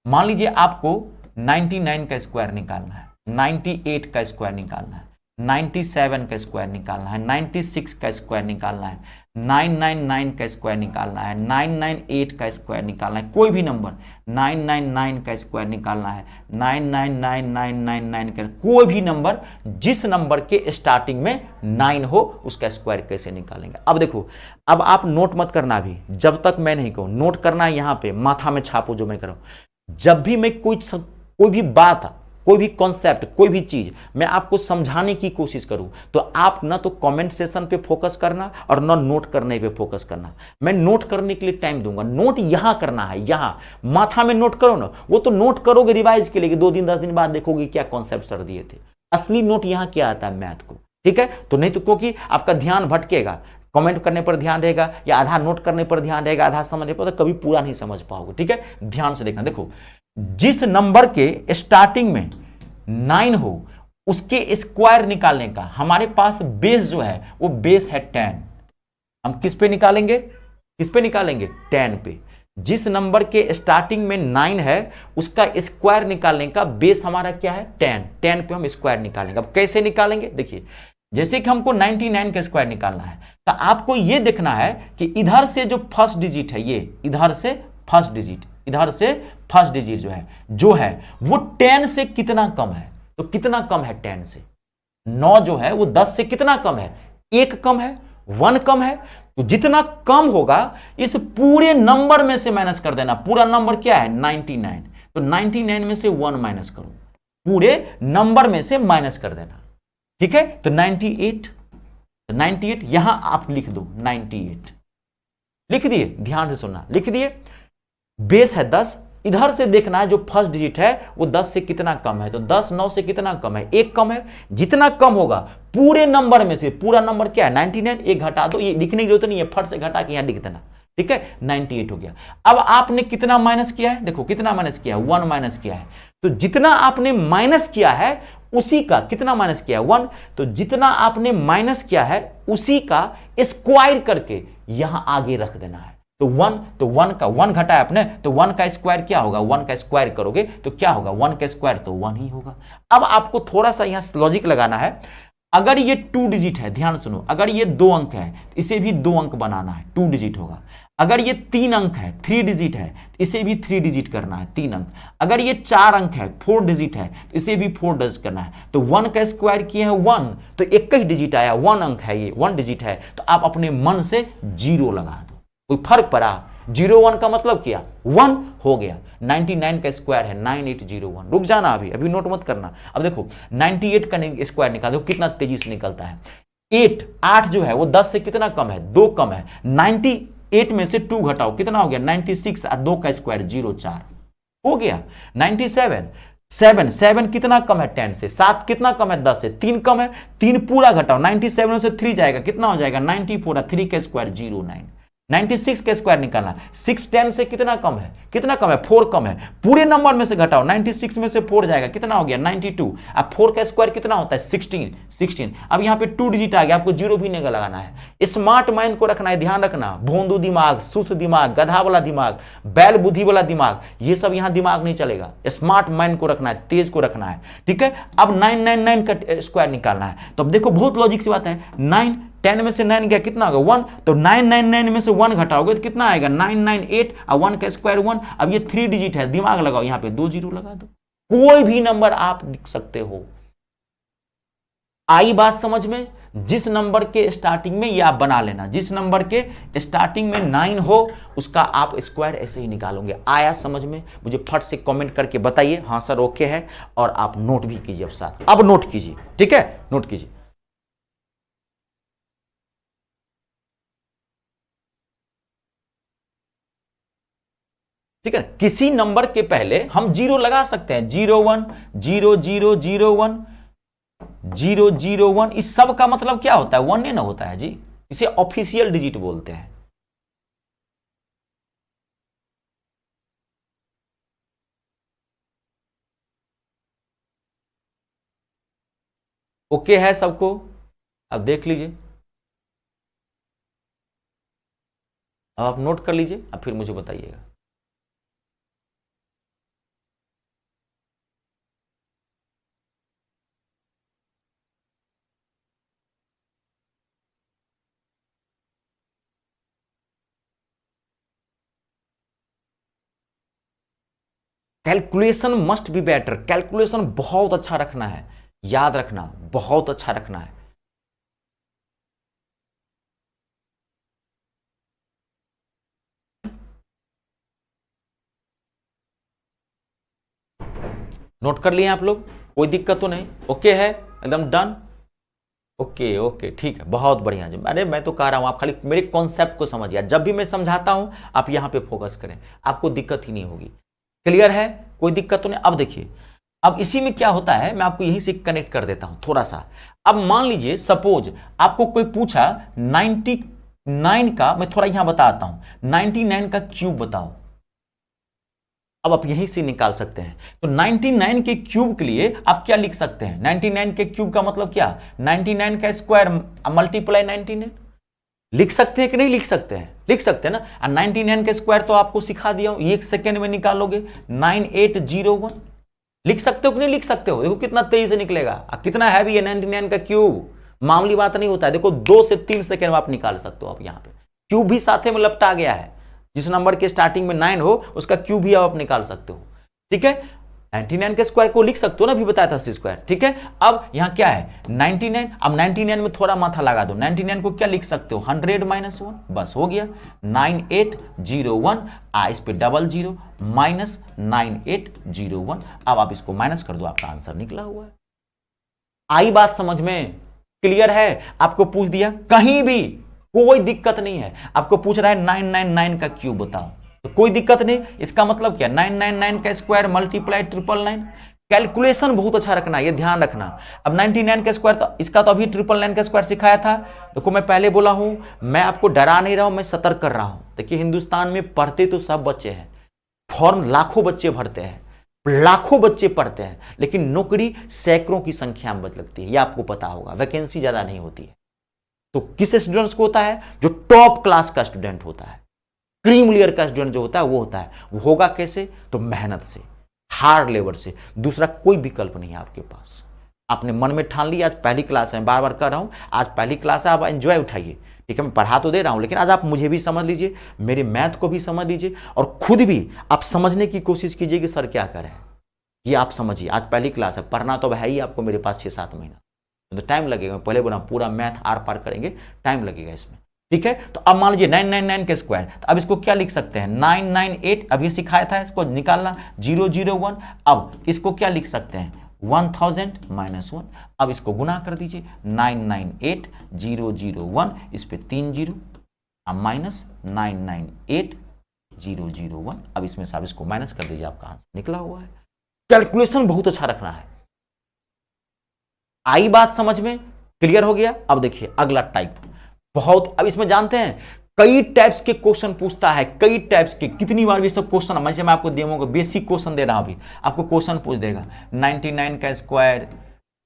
मान लीजिए आपको 99 का स्क्वायर निकालना है, 98 का स्क्वायर निकालना है, 97 का स्क्वायर निकालना है, 96 का स्क्वायर निकालना है, 999 का स्क्वायर निकालना है, 998 का स्क्वायर निकालना है, कोई भी नंबर 999 का स्क्वायर निकालना है, 999999 का, कोई भी नंबर जिस नंबर के स्टार्टिंग में 9 हो उसका स्क्वायर कैसे निकालेंगे। अब देखो, अब आप नोट मत करना अभी, जब तक मैं नहीं कहूं, नोट करना है यहां पे, माथा में छापो जो मैं कर रहा हूं। जब भी मैं कोई भी बात, कोई भी कॉन्सेप्ट, कोई भी चीज मैं आपको समझाने की कोशिश करूं, तो आप ना तो कमेंट सेशन पे फोकस करना और ना नोट करने पे फोकस करना। मैं नोट करने के लिए टाइम दूंगा, नोट यहां करना है, यहां माथा में नोट करो ना, वो तो नोट करोगे रिवाइज के लिए, 2 दिन 10 दिन बाद देखोगे क्या कॉन्सेप्ट सर दिए थे। असली नोट यहां क्या आता है, मैथ को, ठीक है। तो नहीं तो क्योंकि आपका ध्यान भटकेगा, कमेंट करने पर ध्यान रहेगा या आधा नोट करने पर ध्यान रहेगा, आधा समझने पर, तो कभी पूरा नहीं समझ पाओगे, ठीक है। ध्यान से देखना। देखो जिस नंबर के स्टार्टिंग में 9 हो उसके स्क्वायर निकालने का हमारे पास बेस जो है वो बेस है 10। हम किस पे निकालेंगे, 10 पे। जिस नंबर के स्टार्टिंग में 9 है उसका स्क्वायर निकालने का बेस हमारा क्या है 10, 10 पे हम स्क्वायर निकालेंगे। अब कैसे निकालेंगे देखिए, जैसे कि हमको 99 का स्क्वायर निकालना है तो आपको यह देखना है कि इधर से जो फर्स्ट डिजिट है, ये इधर से फर्स्ट डिजिट, इधर से फर्स्ट डिजिट जो है वो 10 से कितना कम है। तो कितना कम है 10 से? 9 जो है वो 10 से कितना कम है? 1 कम है, 1 कम है। तो जितना कम होगा इस पूरे नंबर में से माइनस कर देना। पूरा नंबर क्या है 99, तो 99 में से 1 माइनस करो, पूरे नंबर में से माइनस कर देना। ठीक है, तो 98, तो 98 यहां आप लिख दो, 98 लिख दिए, ध्यान से सुनना, लिख दिए। बेस है 10, इधर से देखना है जो फर्स्ट डिजिट है वो 10 से कितना कम है। तो 10 9 से कितना कम है? 1 कम है। जितना कम होगा पूरे नंबर में से, पूरा नंबर क्या है 99, 1 घटा दो, ये लिखने की जरूरत नहीं है, फट से घटा के यहां लिख देना। ठीक है, 98 हो गया। अब आपने कितना माइनस किया है? देखो कितना माइनस किया है, 1 माइनस किया है। तो जितना आपने माइनस किया है उसी का, कितना माइनस किया है 1, तो जितना आपने माइनस किया है उसी का स्क्वायर करके यहां आगे रख देना है। तो 1, तो 1 का 1 घटाया आपने, तो 1 का स्क्वायर क्या होगा? 1 का स्क्वायर करोगे तो क्या होगा? 1 का स्क्वायर तो 1 ही होगा। अब आपको थोड़ा सा यहां लॉजिक लगाना है। अगर ये 2 डिजिट है, ध्यान सुनो, अगर ये 2 अंक है इसे भी 2 अंक बनाना है, 2 डिजिट होगा। अगर ये 3 अंक है, 3 डिजिट है, इसे भी 3 डिजिट करना है, 3 अंक। अगर ये 4 अंक है, 4 डिजिट है, तो इसे भी 4 डिजिट करना है। तो 1 का स्क्वायर किए हैं 1, तो एक ही डिजिट आया, 1 अंक है, ये 1 डिजिट है, तो आप अपने मन से 0 लगा दो। कोई फर्क पड़ा? 01 का मतलब क्या? 1 हो गया। 99 का स्क्वायर है 9801। रुक जाना, अभी नोट मत करना। अब देखो 98 का स्क्वायर निकाल दो, कितना तेजी से निकलता है। 8 जो है वो 10 से कितना कम है? 2 कम है। 98 में से 2 घटाओ, कितना हो गया? 96, और 2 का स्क्वायर 04 हो गया। 97, 7 कितना कम है 10 से? 7 कितना कम है 10 से? 3 कम है, 3 पूरा घटाओ, 97 में से 3 जाएगा, कितना हो जाएगा? 94, 3 का स्क्वायर 09। 96 का स्क्वायर निकालना, 6 10 से कितना कम है? कितना कम है? 4 कम है। पूरे नंबर में से घटाओ, 96 में से 4 जाएगा, कितना हो गया? 92। अब 4 का स्क्वायर कितना होता है? 16। अब यहां पे 2 डिजिट आ गया, आपको 0 भी नहीं लगाना है। स्मार्ट माइंड को रखना है, ध्यान रखना। भोंदू दिमाग, सुस्त दिमाग, गधा वाला दिमाग, बैल बुद्धि वाला दिमाग, ये सब यहां दिमाग नहीं चलेगा। स्मार्ट माइंड को रखना है, तेज को रखना है। ठीक है, अब 999 का स्क्वायर निकालना है। तो अब देखो बहुत लॉजिक से बात है। 9, 10 में से 9 गया, कितना होगा? 1। तो 999 में से 1 घटाओगे तो कितना आएगा? 998, और 1 का स्क्वायर 1। अब ये 3 डिजिट है, दिमाग लगाओ, यहां पे 2 0 लगा दो, कोई भी नंबर आप लिख सकते हो। आई बात समझ में? जिस नंबर के स्टार्टिंग में ये आप बना लेना, जिस नंबर के स्टार्टिंग में 9 हो उसका आप स्क्वायर ऐसे ही निकालोगे। आया समझ में? मुझे फट से कमेंट करके बताइए हाँ सर ओके है, और आप नोट भी कीजिए। अब साथ अब नोट कीजिए, ठीक है, नोट कीजिए। ठीक है, किसी नंबर के पहले हम 0 लगा सकते हैं, 01, 0001, 001, इस सब का मतलब क्या होता है? 1 नहीं ना होता है जी, इसे ऑफिशियल डिजिट बोलते हैं। ओके है सबको? अब देख लीजिए, अब आप नोट कर लीजिए, अब फिर मुझे बताइएगा। Calculation must be better, calculation बहुत अच्छा रखना है, याद रखना, बहुत अच्छा रखना है। नोट कर लिए आप लोग? कोई दिक्कत तो नहीं? ओके है, एकदम डन? ओके ओके, ठीक है, बहुत बढ़िया जी। अरे मैं तो कह रहा हूं आप खाली मेरे कॉन्सेप्ट को समझिए, जब भी मैं समझाता हूं आप यहां पे फोकस करें, आपको दिक्कत ही नहीं होगी। क्लियर है? कोई दिक्कत तो नहीं? अब देखिए, अब इसी में क्या होता है, मैं आपको यहीं से कनेक्ट कर देता हूं थोड़ा सा। अब मान लीजिए सपोज आपको कोई पूछा 99 का, मैं थोड़ा यहां बताता हूं, 99 का क्यूब बताओ। अब आप यहीं से निकाल सकते हैं। तो 99 के क्यूब के लिए आप क्या लिख सकते हैं? 99 के क्यूब का मतलब क्या? 99 का स्क्वायर मल्टीप्लाई 99। लिख सकते हैं कि नहीं लिख सकते हैं? लिख सकते हैं ना। और 99 का स्क्वायर तो आपको सिखा दिया हूं, 1 सेकेंड में निकालोगे 9801। लिख सकते हो कि नहीं लिख सकते हो? देखो कितना तेजी से निकलेगा, कितना हैवी है 99 का क्यूब, मामूली बात नहीं होता है। देखो 2 से 3 सेकेंड में आप निकाल सकते हो। आप यहां पे क्यूब भी साथ में लपटा गया है, जिस नंबर के स्टार्टिंग में 9 हो उसका क्यूब भी आप निकाल सकते हो। ठीक है, 99 के स्क्वायर को लिख सकते हो ना, अभी बताया था स्क्वायर। ठीक है, अब यहां क्या है 99। अब 99 में थोड़ा माथा लगा दो, 99 को क्या लिख सकते हो 100 माइनस 1, बस हो गया 9801। इस पे 00 माइनस 9801। अब आप इसको माइनस कर दो, आपका आंसर निकला हुआ है। आई बात समझ में? क्लियर है? आपको पूछ दिया कहीं भी कोई दिक्कत नहीं है, आपको पूछ रहा है 999 का क्यूब बताओ तो कोई दिक्कत नहीं। इसका मतलब क्या 999 का स्क्वायर मल्टीप्लाई 999। कैलकुलेशन बहुत अच्छा रखना, ये ध्यान रखना। अब 99 का स्क्वायर तो इसका तो अभी 999 का स्क्वायर सिखाया था। देखो मैं पहले बोला हूं, मैं आपको डरा नहीं रहा हूं, मैं सतर्क कर रहा हूं। देखिए हिंदुस्तान में पढ़ते तो सब बच्चे हैं, फॉर्म लाखों बच्चे भरते हैं, लाखों बच्चे पढ़ते हैं, लेकिन नौकरी सैकड़ों की संख्या में लगती है, यह आपको पता होगा। वैकेंसी ज्यादा नहीं होती है। तो किस स्टूडेंट्स को होता है? जो टॉप क्लास का स्टूडेंट होता है, क्रीम लेयर का स्टूडेंट जो होता है वो होता है। वो होगा कैसे? तो मेहनत से, हार्ड लेबर से। दूसरा कोई विकल्प नहीं है आपके पास। आपने मन में ठान लिया आज पहली क्लास है, बार बार कर रहा हूं, आज पहली क्लास है, आप एंजॉय उठाइए। ठीक है, मैं पढ़ा तो दे रहा हूं, लेकिन आज आप मुझे भी समझ लीजिए, मेरे मैथ को भी समझ लीजिए, और खुद भी आप समझने की कोशिश कीजिए कि सर क्या करें। ये आप समझिए, आज पहली क्लास है, पढ़ना तो है ही आपको मेरे पास 6-7 महीना, तो टाइम लगेगा। पहले बोला पूरा मैथ आर पार करेंगे, टाइम लगेगा इसमें। ठीक है, तो अब मान लीजिए 999 के स्क्वायर, तो अब इसको क्या लिख सकते हैं 998, अभी सिखाया था इसको निकालना 001। अब इसको क्या लिख सकते हैं 1000 माइनस 1। अब इसको गुना कर दीजिए 998001, इस पे 3 जीरो, अब माइनस 998001। अब इसमें से आप इसको माइनस कर दीजिए, आपका आंसर निकला हुआ है। कैलकुलेशन बहुत अच्छा रखना है। आई बात समझ में? क्लियर हो गया? अब देखिए अगला टाइप बहुत, अब इसमें जानते हैं कई टाइप्स के क्वेश्चन पूछता है, कई टाइप्स के। कितनी बार भी सब क्वेश्चन मैं आपको देऊंगा, बेसिक क्वेश्चन दे रहा हूं अभी, आपको क्वेश्चन पूछ देगा 99 का स्क्वायर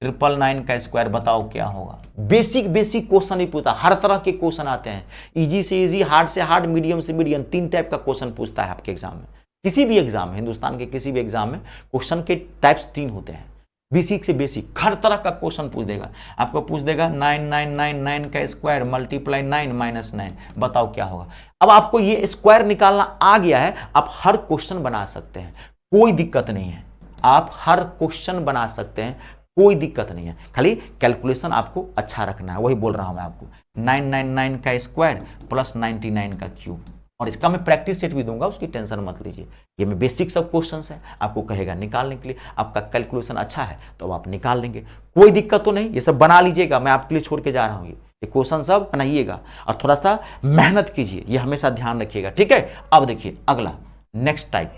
999 का स्क्वायर बताओ क्या होगा। बेसिक क्वेश्चन ही पूछता, हर तरह के क्वेश्चन आते हैं, इजी से इजी, हार्ड से हार्ड, मीडियम से मीडियम, 3 टाइप का क्वेश्चन पूछता है आपके एग्जाम में। किसी भी एग्जाम, हिंदुस्तान के किसी भी एग्जाम में क्वेश्चन के टाइप्स 3 होते हैं, बेसिक से बेसिक, हर तरह का क्वेश्चन पूछ देगा। आपको पूछ देगा 9999 का स्क्वायर मल्टीप्लाई 9 माइनस 9 बताओ क्या होगा। अब आपको ये स्क्वायर निकालना आ गया है, आप हर क्वेश्चन बना सकते हैं, कोई दिक्कत नहीं है। आप हर क्वेश्चन बना सकते हैं, कोई दिक्कत नहीं है, खाली कैलकुलेशन आपको अच्छा रखना है। वही बोल रहा हूं मैं आपको, 999 का स्क्वायर प्लस 99 का क्यूब, और इसका मैं प्रैक्टिस सेट भी दूंगा, उसकी टेंशन मत लीजिए। ये में बेसिक सब क्वेश्चंस हैं, आपको कहेगा निकालने के लिए। आपका कैलकुलेशन अच्छा है तो आप निकाल लेंगे, कोई दिक्कत तो नहीं। ये सब बना लीजिएगा, मैं आपके लिए छोड़ के जा रहा हूँ। ये क्वेश्चन सब बनाइएगा और थोड़ा सा मेहनत कीजिए, ये हमेशा ध्यान रखिएगा। ठीक है, अब देखिए अगला नेक्स्ट टाइप।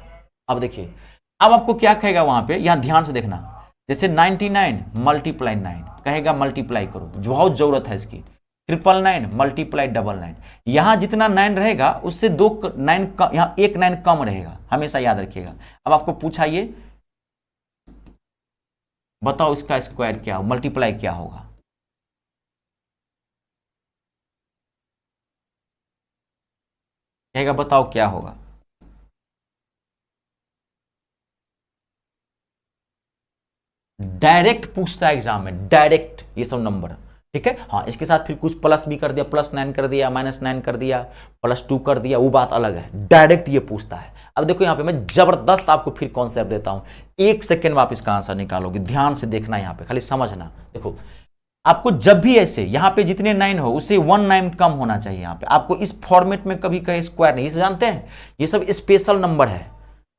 अब देखिए, अब आपको क्या कहेगा वहां पे, यहां ध्यान से देखना। जैसे 99 मल्टीप्लाई 9 कहेगा, मल्टीप्लाई करो, बहुत जरूरत है इसकी। 999 मल्टीप्लाई 99, यहां जितना 9 रहेगा उससे 2 9 यहां 1 9 कम रहेगा, हमेशा याद रखिएगा। अब आपको पूछा ये बताओ इसका स्क्वायर क्या हो, मल्टीप्लाई क्या होगा। कहेगा बताओ क्या होगा। डायरेक्ट पूछता है एग्जाम में, डायरेक्ट ये सब नंबर। ठीक है, हाँ इसके साथ फिर कुछ प्लस भी कर दिया, +9 कर दिया, -9 कर दिया, +2 कर दिया, वो बात अलग है। डायरेक्ट ये पूछता है। अब देखो यहाँ पे मैं जबरदस्त आपको फिर कॉन्सेप्ट देता हूं, 1 सेकेंड में आप इसका आंसर निकालोगे। ध्यान से देखना, यहाँ पे खाली समझना। देखो आपको जब भी ऐसे यहाँ पे जितने 9 हो उससे 1 9 कम होना चाहिए। यहाँ पे आपको इस फॉर्मेट में कभी कहीं स्क्वायर नहीं, इसे जानते हैं, ये सब स्पेशल नंबर है,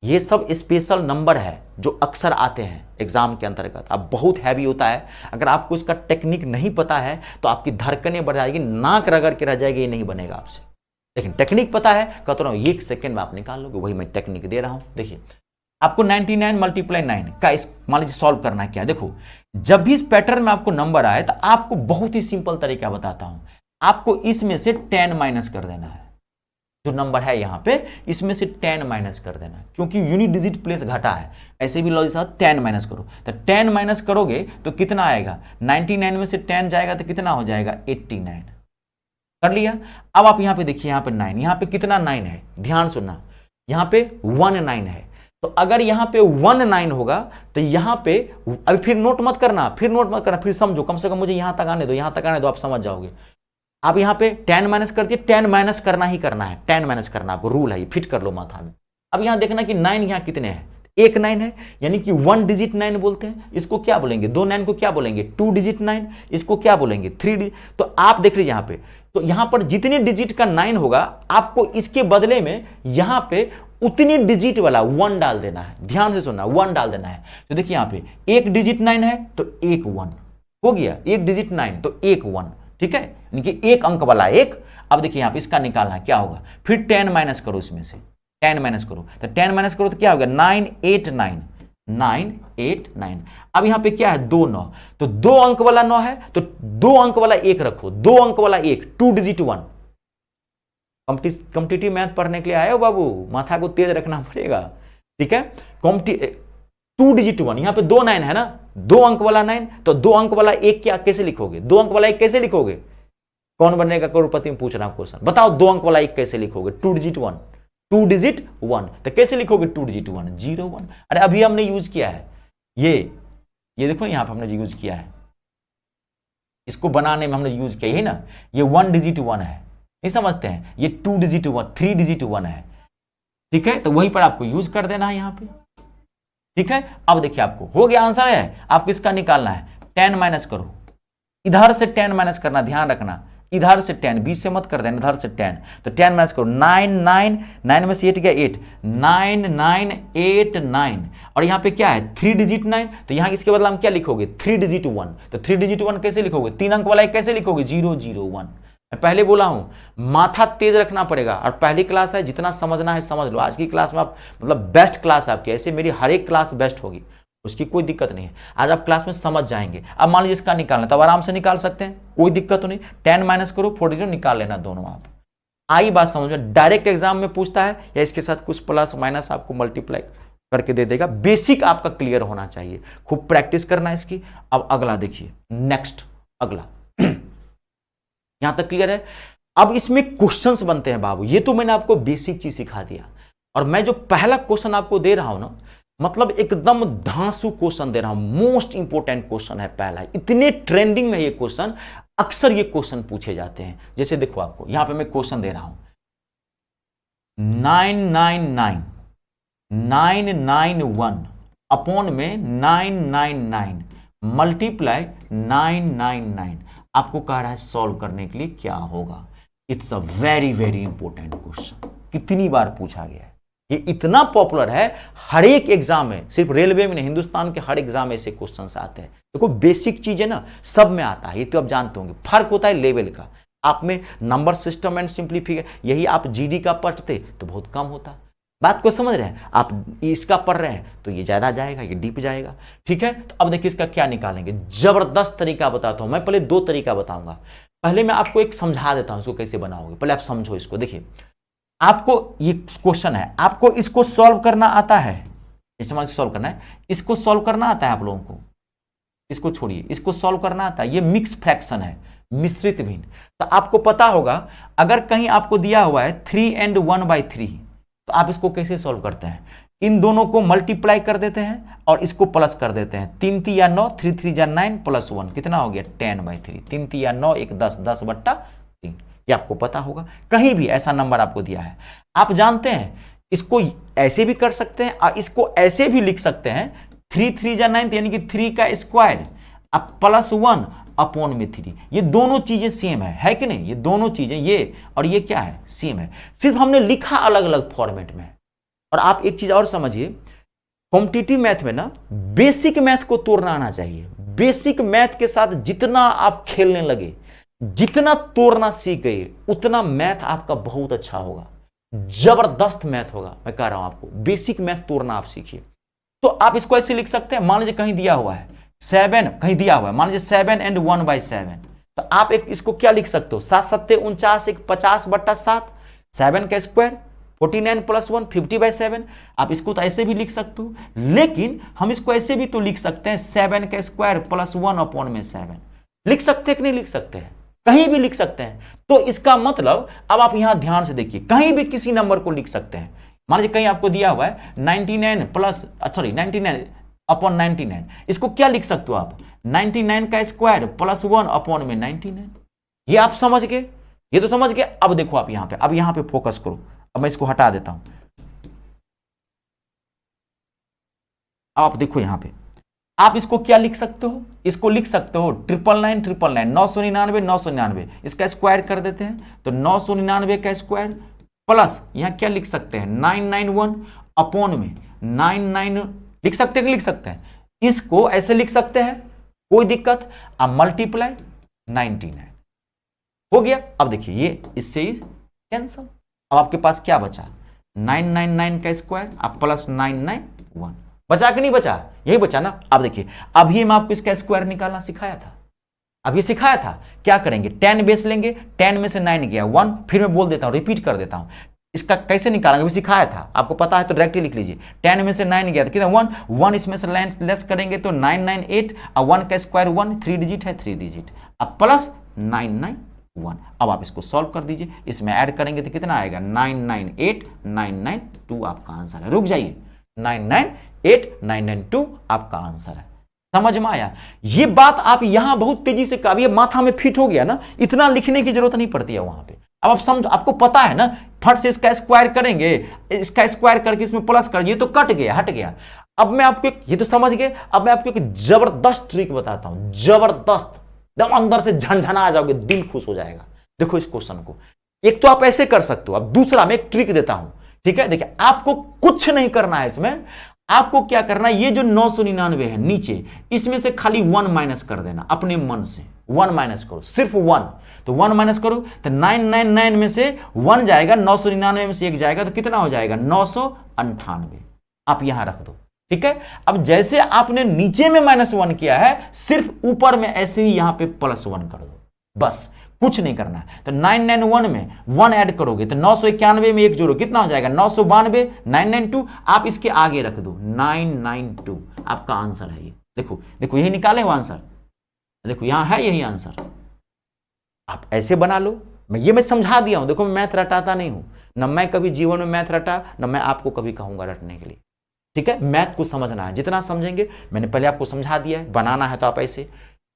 ये सब स्पेशल नंबर है जो अक्सर आते हैं एग्जाम के अंतर्गत। अब बहुत हैवी होता है, अगर आपको इसका टेक्निक नहीं पता है तो आपकी धड़कनें बढ़ जाएगी, नाक रगड़ के रह जाएगी, ये नहीं बनेगा आपसे। लेकिन टेक्निक पता है, कहता रहा हूं 1 सेकेंड में आप निकाल लोगे, वही मैं टेक्निक दे रहा हूं। देखिए आपको 99 मल्टीप्लाई 9 का मान लीजिए सॉल्व करना है। क्या देखो, जब भी इस पैटर्न में आपको नंबर आए तो आपको बहुत ही सिंपल तरीका बताता हूं, आपको इसमें से 10 माइनस कर देना है। जो नंबर है यहाँ पे इसमें से 10 माइनस कर देना है, क्योंकि यूनिट डिजिट प्लेस घटा है। ऐसे भी लॉजिक साथ 10 माइनस करो, तो 10 माइनस करोगे तो कितना आएगा, 99 में से 10 जाएगा तो कितना हो जाएगा 89। कर लिया। अब आप यहां पे देखिए, यहां पे 9, यहां पे कितना 9 है, ध्यान सुनना, यहां पे 1 9 है। तो अगर यहां पे 1 9 होगा तो यहां पे, अभी फिर नोट मत करना, फिर समझो, कम से कम मुझे यहां तक आने दो, यहां तक आने दो, आप समझ जाओगे। आप यहां पे 10 माइनस कर दिए, 10 माइनस करना ही करना है, 10 माइनस करना आपको रूल है, ये फिट कर लो माथा में। अब यहां देखना कि 9 यहां कितने हैं, एक 9 है, यानी कि 1 डिजिट 9 बोलते हैं। इसको क्या बोलेंगे, 2 9 को क्या बोलेंगे, 2 डिजिट 9। इसको क्या बोलेंगे, 3 डिजिट। तो आप देख लीजिए यहां पे, तो यहां पर जितने डिजिट का 9 होगा, आपको इसके बदले में यहां पे उतनी डिजिट वाला 1 डाल देना है। ध्यान से सुनना, 1 डाल देना है। तो देखिए यहां पे एक डिजिट 9 है तो एक 1 हो गया, एक डिजिट 9 तो एक 1, ठीक है, यानी कि एक अंक वाला एक। अब देखिए यहां पे इसका निकालना क्या होगा, फिर 10 माइनस करो, इसमें से 10 माइनस करो, तो 10 माइनस करो तो क्या होगा, 9 8 9, 9 8 9। अब यहां पे क्या है, 2 9, तो 2 अंक वाला 9 है तो 2 अंक वाला 1 रखो, 2 अंक वाला 1, 2 डिजिट 1। कॉम्पिटिटिव मैथ पढ़ने के लिए आए हो बाबू, माथा को तेज रखना पड़ेगा, ठीक है। 2 डिजिट 1, यहां पे 2 9 है ना, 2 अंक वाला 9, तो 2 अंक वाला 1 क्या कैसे लिखोगे, 2 अंक वाला 1 कैसे लिखोगे, कौन बनेगा करोड़पति में पूछ रहा हूं क्वेश्चन, बताओ 2 अंक वाला 1 कैसे लिखोगे, 2 डिजिट 1, 2 डिजिट 1, तो कैसे लिखोगे 2 डिजिट 1, 0 1। अरे अभी हमने यूज किया है ये देखो यहां पर हमने यूज किया है, इसको बनाने में हमने यूज किया, यही ना, ये 1 डिजिट 1 है, नहीं समझते हैं, ये 2 डिजिट 1, 3 डिजिट 1 है, ठीक है। तो वहीं पर आपको यूज कर देना है यहां पे, ठीक है। अब देखिए आपको हो गया, आंसर है, आपको इसका निकालना है, 10 माइनस करो, इधर से 10 माइनस करना, ध्यान रखना, इधर से 10, बीच से मत कर देना, इधर से 10, तो 10 माइनस करो, 9 9 9 में से 8 गया 8, 9 9 8 9, और यहां पे क्या है 3 डिजिट 9, तो यहां इसके बदला हम क्या लिखोगे, 3 डिजिट 1, तो 3 डिजिट 1 कैसे लिखोगे, 3 अंक वाला कैसे लिखोगे, 0 0 1। मैं पहले बोला हूं, माथा तेज रखना पड़ेगा, और पहली क्लास है, जितना समझना है समझ लो। आज की क्लास में आप मतलब बेस्ट क्लास आपकी, ऐसे मेरी हर एक क्लास बेस्ट होगी, उसकी कोई दिक्कत नहीं है। आज आप क्लास में समझ जाएंगे। अब मान लीजिए इसका निकालना, तो आराम से निकाल सकते हैं, कोई दिक्कत तो नहीं, 10 माइनस करो, 40 निकाल लेना दोनों। आप आई बात समझ में, डायरेक्ट एग्जाम में पूछता है या इसके साथ कुछ प्लस माइनस आपको मल्टीप्लाई करके दे देगा। बेसिक आपका क्लियर होना चाहिए, खूब प्रैक्टिस करना इसकी। अब अगला देखिए, नेक्स्ट अगला यहां तक क्लियर है। अब इसमें क्वेश्चंस बनते हैं बाबू, ये तो मैंने आपको बेसिक चीज सिखा दिया, और मैं जो पहला क्वेश्चन आपको दे रहा हूं ना, मतलब एकदम धांसू क्वेश्चन दे रहा हूं, मोस्ट इंपोर्टेंट क्वेश्चन है पहला, इतने ट्रेंडिंग में ये क्वेश्चन, अक्सर ये क्वेश्चन पूछे जाते हैं। जैसे देखो आपको यहां पे मैं क्वेश्चन दे रहा हूं, 999 991 अपॉन में 999 मल्टीप्लाई 999, आपको कह रहा है सॉल्व करने के लिए क्या होगा। It's a very very important question, कितनी बार पूछा गया है, ये इतना पॉपुलर है, हर एक एग्जाम में, सिर्फ रेलवे में नहीं, हिंदुस्तान के हर एग्जाम में ऐसे क्वेश्चंस आते हैं। देखो बेसिक चीजें ना सब में आता है, ये तो आप जानते होंगे, फर्क होता है लेवल का। आप में नंबर सिस्टम एंड सिंप्लीफिकेशन, यही आप जीडी का पढ़ते तो बहुत कम होता। बात को समझ रहे हैं आप, इसका पढ़ रहे हैं तो ये ज्यादा जाएगा, ये डीप जाएगा, ठीक है। तो अब देखिए इसका क्या निकालेंगे, जबरदस्त तरीका बताता हूं मैं। पहले 2 तरीका बताऊंगा, पहले मैं आपको एक समझा देता हूं इसको कैसे बनाओगे, पहले आप समझो इसको। देखिए आपको ये क्वेश्चन है, आपको इसको सॉल्व करना आता है, जैसे मान सॉल्व करना है, इसको सॉल्व करना आता है आप लोगों को, इसको छोड़िए, इसको सॉल्व करना आता है। ये मिक्स फ्रैक्शन है, मिश्रित भिन्न। तो आपको पता होगा, अगर कहीं आपको दिया हुआ है 3 and 1/3, तो आप इसको कैसे सॉल्व करते हैं, इन दोनों को मल्टीप्लाई कर देते हैं और इसको प्लस कर देते हैं। 3 3 या 9, 3 3 या 9 प्लस 1 कितना हो गया, 10/3। 3 3 या 9 1 10, 10/3, ये आपको पता होगा। कहीं भी ऐसा नंबर आपको दिया है, आप जानते हैं इसको ऐसे भी कर सकते हैं और इसको ऐसे भी लिख सकते हैं, 3 3 या 9 यानी कि 3 का स्क्वायर अब प्लस 1 अपॉन में 3। ये दोनों चीजें सेम है कि नहीं, ये दोनों चीजें, ये और ये क्या है, सेम है, सिर्फ हमने लिखा अलग अलग फॉर्मेट में। और आप एक चीज और समझिए, कॉम्पिटिटिव मैथ में ना बेसिक मैथ को तोड़ना आना चाहिए। बेसिक मैथ के साथ जितना आप खेलने लगे, जितना तोड़ना सीख गए, उतना मैथ आपका बहुत अच्छा होगा, जबरदस्त मैथ होगा। मैं कह रहा हूं आपको, बेसिक मैथ तोड़ना आप सीखिए। तो आप इसको ऐसे लिख सकते हैं, मान लीजिए कहीं दिया हुआ है 7, कहीं दिया हुआ है मान लीजिए 7 and 1/7, तो आप एक इसको क्या लिख सकते हो, 7 7 49, 50/7, 7 का स्क्वायर 49 + 1 50/7। आप इसको तो ऐसे भी लिख सकते हो, लेकिन हम इसको ऐसे भी तो लिख सकते हैं, 7 का स्क्वायर + 1 अपॉन में 7। लिख सकते हैं कि नहीं लिख सकते हैं, कहीं भी लिख सकते हैं। तो इसका मतलब अब आप यहां ध्यान से देखिए, कहीं भी किसी नंबर को लिख सकते हैं। मान लीजिए कहीं आपको दिया हुआ है 99 प्लस, सॉरी 99 अपॉन 99, इसको क्या लिख सकते हो आप, 99 का स्क्वायर प्लस 1 अपॉन में 99। ये आप समझ गए, ये तो समझ गए। अब देखो आप यहां पे, अब यहां पे फोकस करो। अब मैं इसको हटा देता हूं। आप देखो यहां पे, आप इसको क्या लिख सकते हो, इसको लिख सकते हो 999 999 999, इसका स्क्वायर कर देते हैं तो 999 का स्क्वायर प्लस यहां क्या लिख सकते हैं 991 अपॉन में 99 लिख सकते हैं कि लिख सकते हैं, इसको ऐसे लिख सकते हैं, कोई दिक्कत। अब मल्टीप्लाई 99 हो गया। अब देखिए ये इससे कैंसल। अब आपके पास क्या बचा, 999 का स्क्वायर अब प्लस 991, बचा कि नहीं बचा, यही बचा ना। अब देखिए अभी मैं आपको इसका स्क्वायर निकालना सिखाया था, अब ये सिखाया था। क्या करेंगे, 10 बेस लेंगे, 10 में से 9 गया 1, फिर मैं बोल देता हूं, रिपीट कर देता हूं, इसका कैसे निकालेंगे भी सिखाया था, आपको पता है तो डायरेक्टली लिख लीजिए। 10 में से 9 गया तो कितना 1, 1 इसमें से लेस करेंगे तो 998, और 1 का स्क्वायर 1, 3 डिजिट है 3 डिजिट, अब प्लस 991। अब आप इसको सॉल्व कर दीजिए, इसमें ऐड करेंगे तो कितना आएगा 998 992 आपका आंसर है। रुक जाइए, 998 992 आपका आंसर है। समझ में आया, ये बात आप यहां बहुत तेजी से ये माथा में फिट हो गया ना, इतना लिखने की जरूरत नहीं पड़ती है वहां पे। अब आप समझ, आपको पता है ना, फट से इसका स्क्वायर करेंगे, इसका स्क्वायर करके इसमें प्लस कर, ये तो कट गया, हट गया। अब मैं आपको ये तो समझ गए, अब मैं आपको एक जबरदस्त ट्रिक बताता हूं, जबरदस्त, एकदम अंदर से झनझना आ जाओगे, दिल खुश हो जाएगा। देखो इस क्वेश्चन को, एक तो आप ऐसे कर सकते हो, अब दूसरा मैं एक ट्रिक देता हूं, ठीक है। देखिए आपको कुछ नहीं करना है इसमें, आपको क्या करना है, ये जो 999 है नीचे, इसमें से खाली 1 माइनस कर देना अपने मन से, 1 माइनस करो, सिर्फ 1। तो 1 माइनस करो तो 999 में से 1 जाएगा, 999 में से 1 जाएगा तो कितना हो जाएगा 998, आप यहां रख दो, ठीक है। अब जैसे आपने नीचे में -1 किया है, सिर्फ ऊपर में ऐसे ही यहां पे +1 कर दो, बस कुछ नहीं करना है। तो 991 में 1 ऐड करोगे तो 991 में 1 जोड़ो, कितना हो जाएगा 992, 992 आप इसके आगे रख दो 992, आपका आंसर है ये। देखो देखो यही निकाले वो आंसर, देखो यहां है यही आंसर, आप ऐसे बना लो। मैं समझा दिया हूं, देखो मैं मैथ रटाता नहीं हूं, न मैं कभी जीवन में मैथ रटा, न मैं आपको कभी कहूंगा रटने के लिए, ठीक है। मैथ को समझना है, जितना समझेंगे, मैंने पहले आपको समझा दिया है, बनाना है तो आप ऐसे,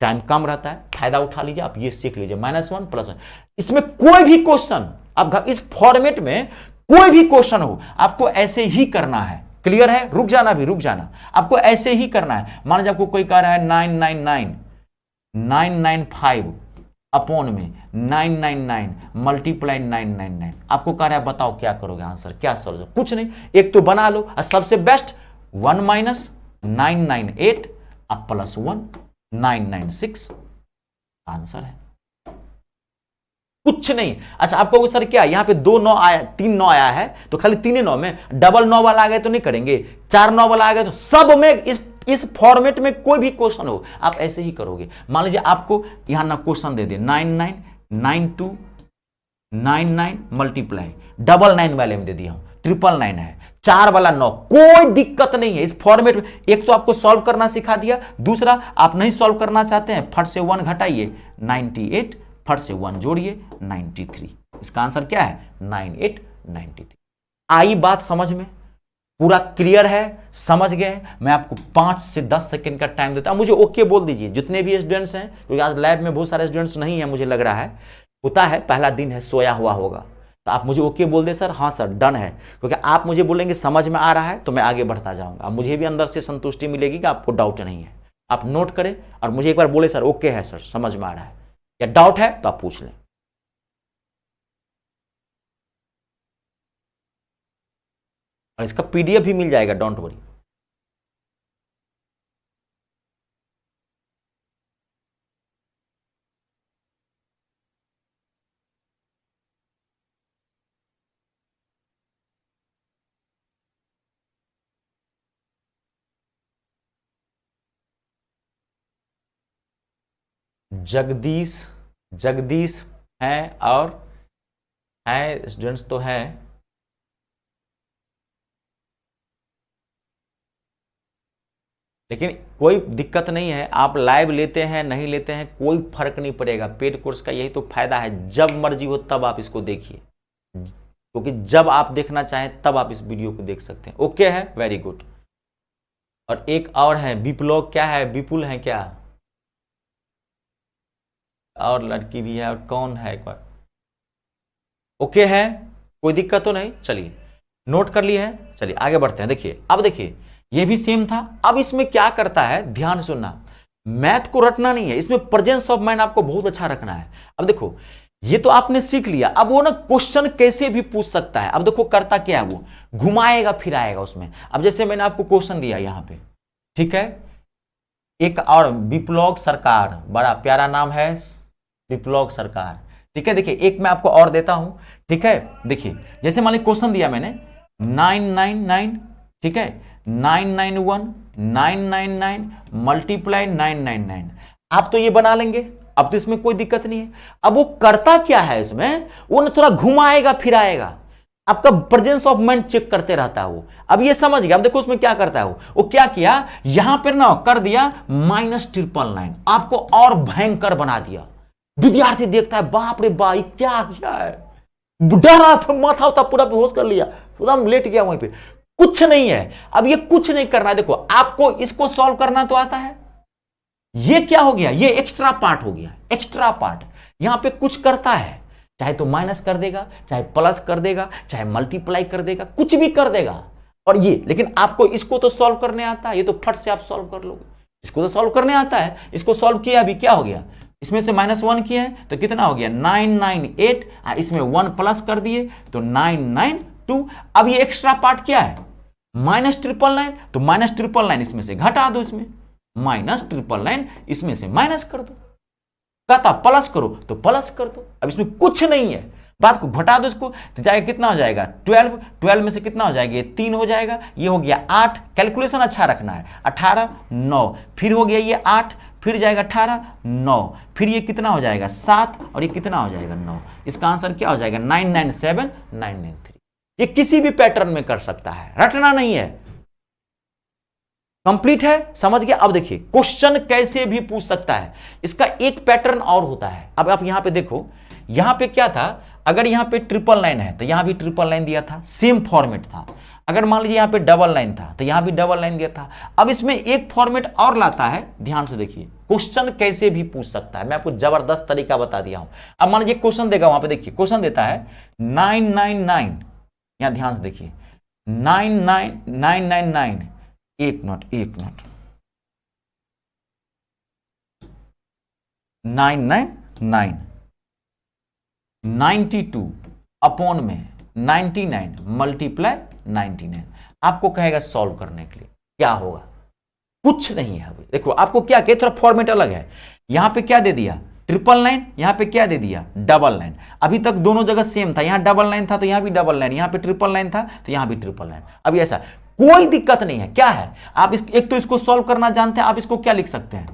टाइम कम रहता है, फायदा उठा लीजिए, आप ये सीख लीजिए -1 +1। इसमें कोई भी क्वेश्चन, अब इस फॉर्मेट में कोई भी क्वेश्चन हो, आपको ऐसे ही करना है, क्लियर है। रुक जाना भी, रुक जाना, आपको ऐसे ही करना है। मान लीजिए आपको कोई कह रहा है 999 995 अपॉन में 999 मल्टीप्लाई 999, आपको कह रहा है बताओ क्या करोगे आंसर, क्या सॉल्व, कुछ नहीं, एक तो बना लो, और सबसे बेस्ट 1 माइनस 998 अब +1 996 आंसर है, कुछ नहीं। अच्छा आपको सर क्या यहां पे 2 9 आया, 3 9 आया है तो खाली 3 9 में डबल 9 वाला आ गया तो नहीं करेंगे, 4 9 वाला आ गया तो सब में, इस फॉर्मेट में कोई भी क्वेश्चन हो आप ऐसे ही करोगे। मान लीजिए आपको यहां ना क्वेश्चन दे दे 99 92 99 मल्टीप्लाई 99 वाले में दे दिया हूं, 999 है, 4 वाला 9, कोई दिक्कत नहीं है इस फॉर्मेट में। एक तो आपको सॉल्व करना सिखा दिया, दूसरा आप नहीं सॉल्व करना चाहते हैं, फट से 1 घटाइए 98, फट से 1 जोड़िए 93, इसका आंसर क्या है 9893। आई बात समझ में, पूरा क्लियर है, समझ गए। मैं आपको 5 से 10 सेकंड का टाइम देता हूं, मुझे ओके बोल दीजिए जितने भी स्टूडेंट्स हैं, क्योंकि आज लैब में बहुत सारे स्टूडेंट्स नहीं है, मुझे लग रहा है, होता है पहला दिन है, सोया हुआ होगा, तो आप मुझे ओके बोल दे सर, हाँ सर डन है, क्योंकि आप मुझे बोलेंगे समझ में आ रहा है तो मैं आगे बढ़ता जाऊंगा, मुझे भी अंदर से संतुष्टि मिलेगी कि आपको डाउट नहीं है। आप नोट करें और मुझे एक बार बोले सर ओके है सर, समझ में आ रहा है, या डाउट है तो आप पूछ लें। और इसका PDF भी मिल जाएगा, डोंट वरी। जगदीश, जगदीश हैं और हैं स्टूडेंट्स तो हैं, लेकिन कोई दिक्कत नहीं है, आप लाइव लेते हैं नहीं लेते हैं कोई फर्क नहीं पड़ेगा। पेड कोर्स का यही तो फायदा है, जब मर्जी हो तब आप इसको देखिए, क्योंकि जब आप देखना चाहें तब आप इस वीडियो को देख सकते हैं। ओके है, वेरी गुड। और एक और है विप्लव, क्या है, विपुल है क्या, और लड़की भी है, और कौन है एक बार, ओके है, कोई दिक्कत तो नहीं। चलिए नोट कर लिए है, चलिए आगे बढ़ते हैं। देखिए अब देखिए ये भी सेम था। अब इसमें क्या करता है, ध्यान सुनना, मैथ को रटना नहीं है, इसमें प्रेजेंस ऑफ माइंड आपको बहुत अच्छा रखना है। अब देखो ये तो आपने सीख लिया, अब वो ना क्वेश्चन कैसे भी पूछ सकता है। अब देखो करता क्या है, वो घुमाएगा फिराएगा उसमें। अब जैसे मैंने आपको क्वेश्चन दिया यहां पे, ठीक है, एक और विप्लव सरकार, बड़ा प्यारा नाम है विप्लव सरकार, ठीक है। देखिए एक मैं आपको और देता हूं, ठीक है। देखिए जैसे मान लीजिए क्वेश्चन दिया मैंने 999, ठीक है, 991 999 मल्टीप्लाई 999, आप तो ये बना लेंगे, अब तो इसमें कोई दिक्कत नहीं है। अब वो करता क्या है इसमें, वो ना थोड़ा घुमाएगा फिराएगा, आपका प्रेजेंस ऑफ माइंड चेक करते रहता है वो। अब ये समझ गया। अब देखो उसमें क्या करता है वो क्या किया, यहां पर ना कर दिया -999, आपको और भयंकर बना दिया। विद्यार्थी देखता है, बाप रे बाई क्या किया है, डरा, माथा उठा, पूरा बेहोश कर लिया, पूरा लेट गया वहीं पे, कुछ नहीं है। अब ये कुछ नहीं करना है, देखो आपको इसको सॉल्व करना तो आता है, ये क्या हो गया, ये एक्स्ट्रा पार्ट हो गया, एक्स्ट्रा पार्ट। यहां पे कुछ करता है, चाहे तो माइनस कर देगा, चाहे प्लस कर देगा, चाहे मल्टीप्लाई कर देगा, कुछ भी कर देगा। और ये, लेकिन आपको इसको तो सॉल्व करने आता है, ये तो फट से आप सॉल्व कर लोगे, इसको तो सॉल्व करने आता है। इसको सॉल्व किया, अभी क्या हो गया, इसमें से -1 किया है तो कितना हो गया 998, इसमें 1 प्लस कर दिए तो 992। अब ये एक्स्ट्रा पार्ट क्या है, -999, तो -999 इसमें से घटा दो, इसमें -999 इसमें से माइनस कर दो। कहता प्लस करो तो प्लस कर दो, अब इसमें कुछ नहीं है, बात को घटा दो इसको, तो जाएगा कितना हो जाएगा 12 में से कितना हो जाएगा, 3 हो जाएगा, ये हो गया 8, कैलकुलेशन अच्छा रखना है, 18 9, फिर हो गया ये 8, फिर जाएगा 18 9, फिर ये कितना हो जाएगा 7, और ये कितना हो जाएगा 9। इसका आंसर क्या हो जाएगा 997 993। ये किसी भी पैटर्न में कर सकता है, रटना नहीं है, कंप्लीट है, समझ गया। अब देखिए क्वेश्चन कैसे भी पूछ सकता है, इसका एक पैटर्न और होता है। अब आप यहां पे देखो, यहां पे क्या था, अगर यहां पे 999 है तो यहां भी 999 दिया था, सेम फॉर्मेट था। अगर मान लीजिए यहां पे 999 था तो यहां भी 999 दिया था। अब इसमें एक फॉर्मेट और लाता है, ध्यान से देखिए, क्वेश्चन कैसे भी पूछ सकता है, मैं आपको जबरदस्त तरीका बता दिया हूं। अब मान लीजिए क्वेश्चन देगा, वहां पे देखिए क्वेश्चन देता है 999, यहां ध्यान से देखिए 999, एक मिनट 999 92 अपॉन में 99 मल्टीप्लाई 99, आपको कहेगा सॉल्व करने के लिए, क्या होगा, कुछ नहीं है। देखो आपको क्या किया, थोड़ा फॉर्मेट अलग है, यहां पे क्या दे दिया 999, यहां पे क्या दे दिया 99। अभी तक दोनों जगह सेम था, यहां 99 था तो यहां भी 99, यहां पे 999 था तो यहां भी 999। अभी ऐसा कोई दिक्कत नहीं है, क्या है, आप एक तो इसको सॉल्व करना जानते हैं, आप इसको क्या लिख सकते हैं,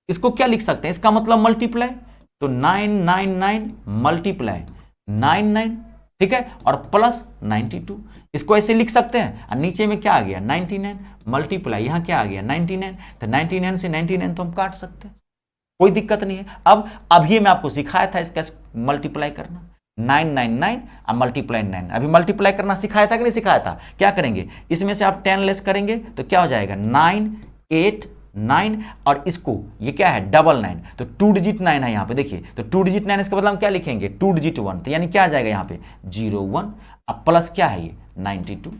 इसको क्या लिख सकते हैं, इसका मतलब मल्टीप्लाई, तो 999 मल्टीप्लाई 99, ठीक है, और प्लस 92, इसको ऐसे लिख सकते हैं। और नीचे में क्या आ गया 99 मल्टीप्लाई, यहां क्या आ गया 99, तो 99 से 99 तो हम काट सकते हैं, कोई दिक्कत नहीं है। अब अभी मैं आपको सिखाया था इसका मल्टीप्लाई करना, 999 और मल्टीप्लाई 9, अभी मल्टीप्लाई करना सिखाया था कि नहीं सिखाया था। क्या करेंगे, इसमें से आप 10 लेस करेंगे तो क्या हो जाएगा 989, और इसको ये क्या है 99, तो 2 डिजिट 9 है यहाँ पे देखिए, तो 2 डिजिट 9 इसका मतलब हम क्या लिखेंगे 2 डिजिट 1, तो यानी क्या आ जाएगा यहाँ पे 01, अब प्लस क्या है ये 92,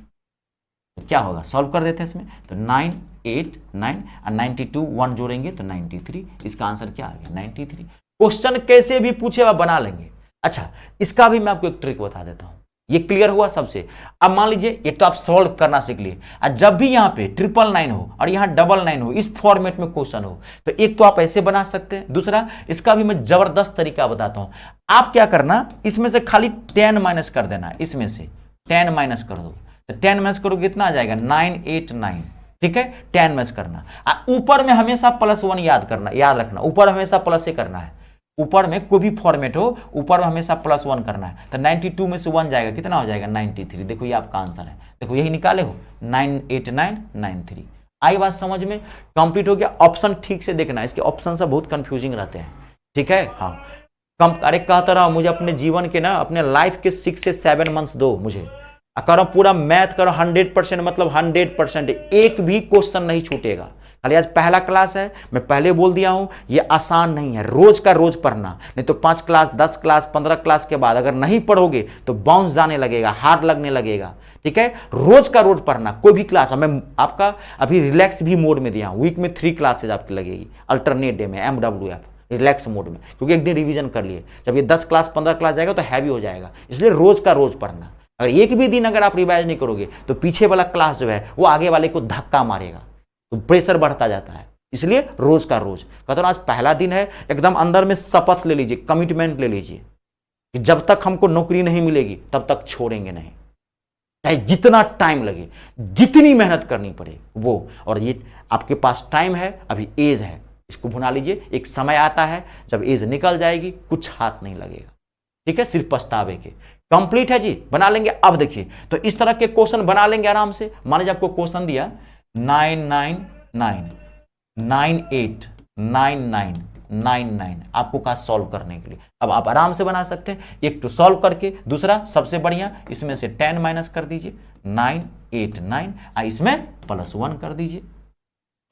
तो क्या होगा सॉल्व कर देते हैं इसमें, तो 989 और 92 1 जोड़ेंगे तो 93, इसका आंसर क्या आ गया 93। क्वेश्चन कैसे भी पूछे आप बना लेंगे। अच्छा इसका भी मैं आपको एक ट्रिक बता देता हूं, ये क्लियर हुआ सबसे। अब मान लीजिए एक तो आप सॉल्व करना सीख लिए, और जब भी यहां पे 999 हो और यहां 99 हो, इस फॉर्मेट में क्वेश्चन हो, तो एक तो आप ऐसे बना सकते हैं, दूसरा इसका भी मैं जबरदस्त तरीका बताता हूं। आप क्या करना, इसमें से खाली 10 माइनस कर देना, इसमें से 10 माइनस कर दो, तो 10 माइनस करोगे कितना आ जाएगा 989, ठीक है, 10 माइनस करना, ऊपर में हमेशा +1 याद रखना, ऊपर हमेशा प्लस से करना है, ऊपर में कोई भी फॉर्मेट हो ऊपर में हमेशा +1 करना है। तो 92 में से 1 जाएगा, कितना हो जाएगा 93। देखो ये आपका आंसर है, देखो यही निकाले हो 98993। आई बात समझ में? कंप्लीट हो गया। ऑप्शन ठीक से देखना, इसके ऑप्शन सब बहुत कंफ्यूजिंग रहते हैं, ठीक है। हाँ, अरे कहता रहा मुझे अपने जीवन के ना, अपने लाइफ के 6 से 7 मंथ्स दो मुझे, करो पूरा मैथ करो 100%, मतलब 100%, एक भी क्वेश्चन नहीं छूटेगा। खाली आज पहला क्लास है, मैं पहले बोल दिया हूं, ये आसान नहीं है, रोज का रोज पढ़ना, नहीं तो 5 क्लास 10 क्लास 15 क्लास के बाद अगर नहीं पढ़ोगे तो बाउंस जाने लगेगा, हार्ड लगने लगेगा, ठीक है। रोज का रोज पढ़ना, कोई भी क्लास। मैं आपका अभी रिलैक्स भी मोड में दिया हूं, वीक में 3 क्लासेज आपकी लगेगी, अल्टरनेट डे में MWF रिलैक्स मोड में, क्योंकि एक दिन रिवीजन कर लिए। जब ये 10 क्लास 15 क्लास जाएगा तो हैवी हो जाएगा, इसलिए रोज का रोज पढ़ना। अगर एक भी दिन अगर आप रिवाइज नहीं करोगे तो पीछे वाला क्लास जो है वो आगे वाले को धक्का मारेगा, तो प्रेशर बढ़ता जाता है, इसलिए रोज का रोज। कहता हूं आज पहला दिन है, एकदम अंदर में शपथ ले लीजिए, कमिटमेंट ले लीजिए कि जब तक हमको नौकरी नहीं मिलेगी तब तक छोड़ेंगे नहीं, चाहे जितना टाइम लगे, जितनी मेहनत करनी पड़े वो। और ये आपके पास टाइम है, अभी एज है, इसको भुना लीजिए। एक समय आता है जब एज निकल जाएगी, कुछ हाथ नहीं लगेगा, ठीक है, सिर्फ पछतावे के। कंप्लीट है जी, बना लेंगे। अब देखिए, तो इस तरह के क्वेश्चन बना लेंगे आराम से। मान लीजिए आपको क्वेश्चन दिया 999 98 99 99, आपको कहा सॉल्व करने के लिए। अब आप आराम से बना सकते हैं, एक तो सॉल्व करके, दूसरा सबसे बढ़िया इसमें से 10 माइनस कर दीजिए, 989, इसमें +1 कर दीजिए,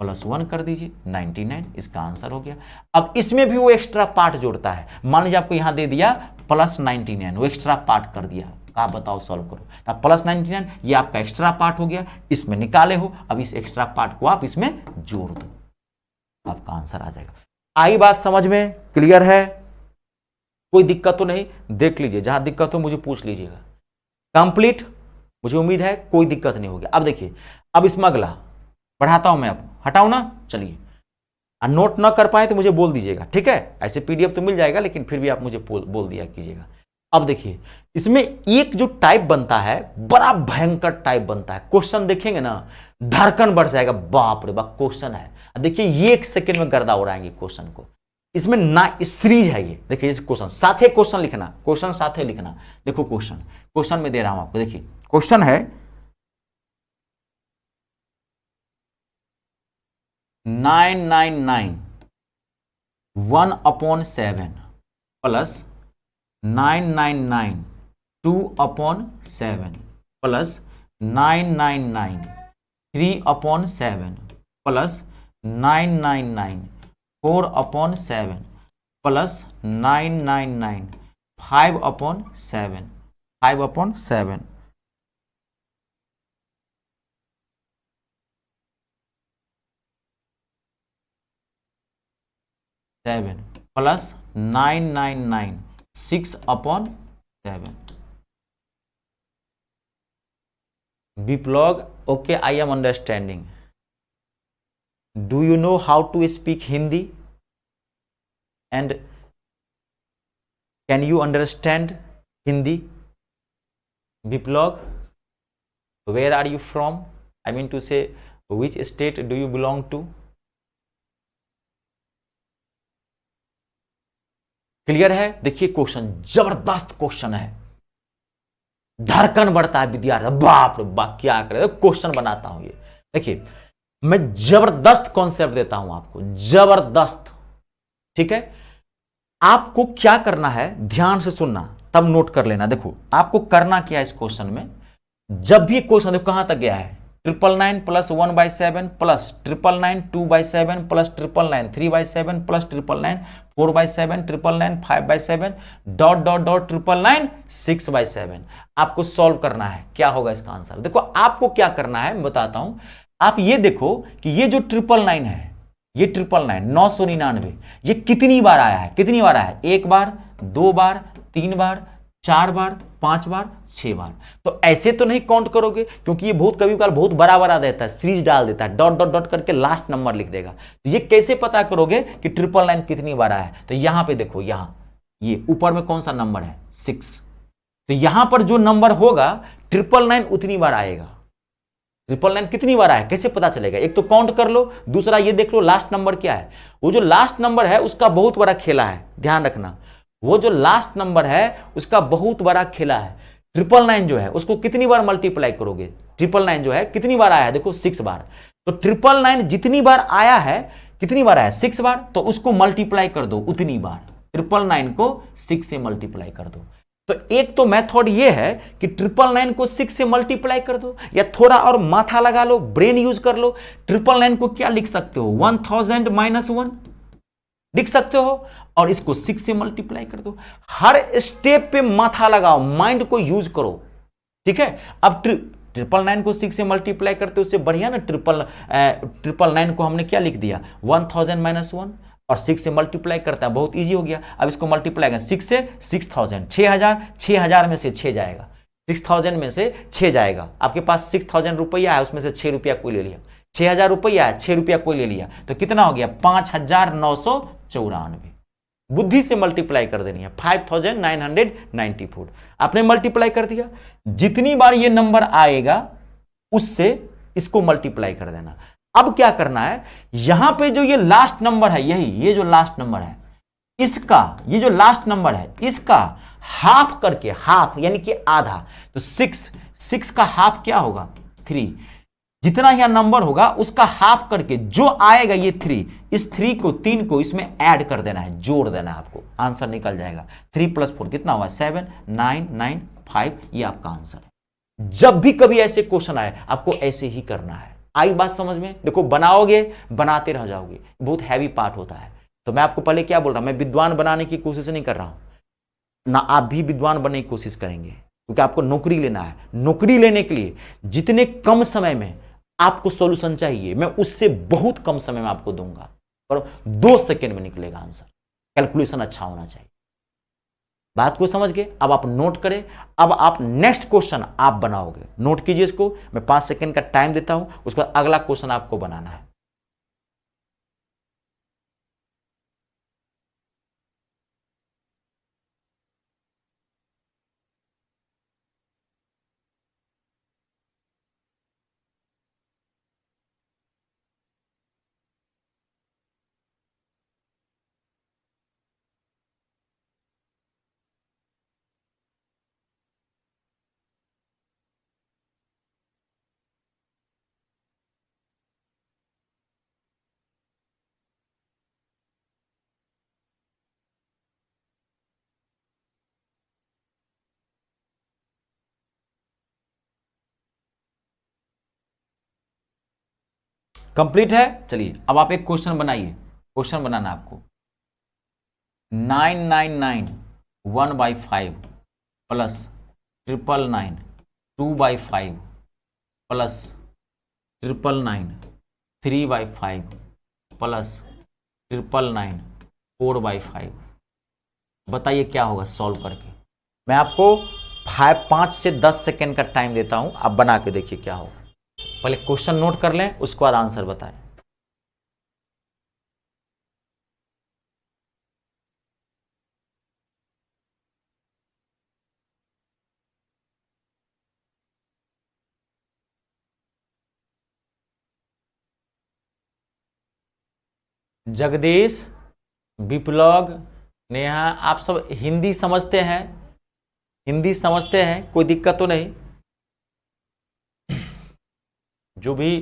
+1 कर दीजिए, 99, इसका आंसर हो गया। अब इसमें भी वो एक्स्ट्रा पार्ट जोड़ता है। मान लीजिए आपको यहां दे दिया +99, वो एक्स्ट्रा पार्ट कर दिया, आप बताओ सॉल्व करो। अब +99 ये आपका एक्स्ट्रा पार्ट हो गया, इसमें निकाले हो, अब इस एक्स्ट्रा पार्ट को आप इसमें जोड़ दो, आपका आंसर आ जाएगा। आई बात समझ में? क्लियर है? कोई दिक्कत तो नहीं? देख लीजिए, जहां दिक्कत हो मुझे पूछ लीजिएगा। कंप्लीट, मुझे उम्मीद है कोई दिक्कत नहीं होगी। अब देखिए, अब इसमें अगला पढ़ाता हूं मैं, अब हटाओ ना, चलिए। नोट ना कर पाए तो मुझे बोल दीजिएगा, ठीक है। ऐसे PDF तो मिल जाएगा, लेकिन फिर भी आप मुझे बोल दिया कीजिएगा। अब देखिए, इसमें एक जो टाइप बनता है, बड़ा भयंकर टाइप बनता है। क्वेश्चन देखेंगे ना, धड़कन बढ़ जाएगा, बाप रे बाप क्वेश्चन है। देखिए ये 1 सेकंड में गर्दा उड़ाएंगे क्वेश्चन को। इसमें ना सीरीज है ये, देखिए इस क्वेश्चन साथे क्वेश्चन लिखना, क्वेश्चन साथे लिखना। देखो क्वेश्चन में दे रहा हूं आपको, देखिए क्वेश्चन है 999 1/7 plus 999 2/7 plus 999 3/7 plus 999 4/7 plus 999 5/7 5/7 plus 999 6/7। Biplog, okay, I am understanding. Do you know how to speak Hindi? And can you understand Hindi? Biplog, where are you from? I mean to say, which state do you belong to? Clear है? देखिए question जबरदस्त question है, धड़कन बढ़ता है विद्यार्थी, बाप रे बाप क्या करे, क्वेश्चन बनाता हूं ये। देखिए मैं जबरदस्त कॉन्सेप्ट देता हूं आपको, जबरदस्त, ठीक है। आपको क्या करना है, ध्यान से सुनना, तब नोट कर लेना। देखो आपको करना क्या है इस क्वेश्चन में, जब भी क्वेश्चन देखो कहां तक गया है, 999 plus 1/7 plus 999 2/7 plus 999 3/7 plus 999 4/7 999 5/7 dot dot dot 999 6/7। आपको सॉल्व करना है, क्या होगा इसका आंसर। देखो आपको क्या करना है मैं बताता हूं। आप ये देखो कि ये जो 999 है, ये 999 999 ये कितनी बार आया है, कितनी बार आया है, 1 बार 2 बार 3 बार 4 बार 5 बार 6 बार। तो ऐसे तो नहीं काउंट करोगे, क्योंकि ये बहुत कभी कभार बहुत बड़ा बड़ा देता है, सीरीज डाल देता है, डॉट डॉट डॉट करके लास्ट नंबर लिख देगा। तो ये कैसे पता करोगे कि 999 कितनी बार आया है। तो यहां पे देखो, यहां ये ऊपर में कौन सा नंबर है, 6। तो यहां पर जो नंबर होगा 999 उतनी बार आएगा। 999 कितनी बार आया कैसे पता चलेगा, एक तो काउंट कर लो, दूसरा ये देख लो लास्ट नंबर क्या है। वो जो लास्ट नंबर है उसका बहुत बड़ा खेला है, ध्यान रखना। वो जो लास्ट नंबर है उसका बहुत बड़ा खेला है। 999 जो है उसको कितनी बार मल्टीप्लाई करोगे, 999 जो है कितनी बार आया है, देखो 6 बार। तो 999 जितनी बार आया है, कितनी बार आया, 6 बार, तो उसको मल्टीप्लाई कर दो उतनी बार, 999 को 6 से मल्टीप्लाई कर दो। तो एक तो मेथड ये है कि 999 को 6 से मल्टीप्लाई कर दो, या थोड़ा और माथा लगा लो, ब्रेन यूज कर लो। 999 को क्या लिख सकते हो, 1000 माइनस 1 लिख सकते हो, और इसको 6 से मल्टीप्लाई कर दो। हर स्टेप पे माथा लगाओ, माइंड को यूज करो, ठीक है। अब 999 को 6 से मल्टीप्लाई करते उससे बढ़िया ना, 999 को हमने क्या लिख दिया, 1000 माइनस 1, और 6 से मल्टीप्लाई करता है, बहुत इजी हो गया। अब इसको मल्टीप्लाई करें 6 से, 6000, 6000 में से 6 जाएगा, 6000 में से 6 जाएगा। आपके पास 6000 रुपया है, उसमें से 6 रुपया कोई ले लिया, 6000 रुपया है, 6 रुपया कोई ले लिया, तो कितना हो गया, 5994। बुद्धि से मल्टीप्लाई कर देनी है, 5994। आपने मल्टीप्लाई कर दिया, जितनी बार ये नंबर आएगा उससे इसको मल्टीप्लाई कर देना। अब क्या करना है, यहां पे जो ये लास्ट नंबर है, यही ये जो लास्ट नंबर है, इसका, ये जो लास्ट नंबर है इसका हाफ करके, हाफ यानी कि आधा, तो 6 का हाफ क्या होगा, 3। जितना यहां नंबर होगा उसका हाफ करके जो आएगा ये 3, इस 3 को, 3 को इसमें ऐड कर देना है, जोड़ देना है, आपको आंसर निकल जाएगा। 3 + 4 कितना हुआ, 7, 9, 9, 5, ये आपका आंसर है। जब भी कभी ऐसे क्वेश्चन आए आपको ऐसे ही करना है। आई बात समझ में, देखो बनाओगे, बनाते रह जाओगे, बहुत हैवी पार्ट होता है। तो मैं आपको पहले क्या बोल रहा हूं, मैं विद्वान बनाने की कोशिश नहीं कर रहा हूं ना, आप भी विद्वान बनने की कोशिश करेंगे, क्योंकि आपको नौकरी लेना है। नौकरी लेने के लिए जितने कम समय में आपको सॉल्यूशन चाहिए, मैं उससे बहुत कम समय में आपको दूंगा, और 2 सेकेंड में निकलेगा आंसर। कैलकुलेशन अच्छा होना चाहिए। बात को समझ गए, अब आप नोट करें। अब आप नेक्स्ट क्वेश्चन आप बनाओगे, नोट कीजिए इसको, मैं 5 सेकेंड का टाइम देता हूं, उसके बाद अगला क्वेश्चन आपको बनाना है। कंप्लीट है, चलिए अब आप एक क्वेश्चन बनाइए। क्वेश्चन बनाना है आपको, 999 1/5 प्लस 999 2/5 प्लस 999 3/5 प्लस 999 4/5, बताइए क्या होगा सॉल्व करके। मैं आपको 5 से 10 सेकेंड का टाइम देता हूं, आप बना के देखिए क्या होगा। पहले क्वेश्चन नोट कर लें, उसके बाद आंसर बताएं। जगदीश, विप्लव, नेहा, आप सब हिंदी समझते हैं, हिंदी समझते हैं, कोई दिक्कत तो नहीं। जो भी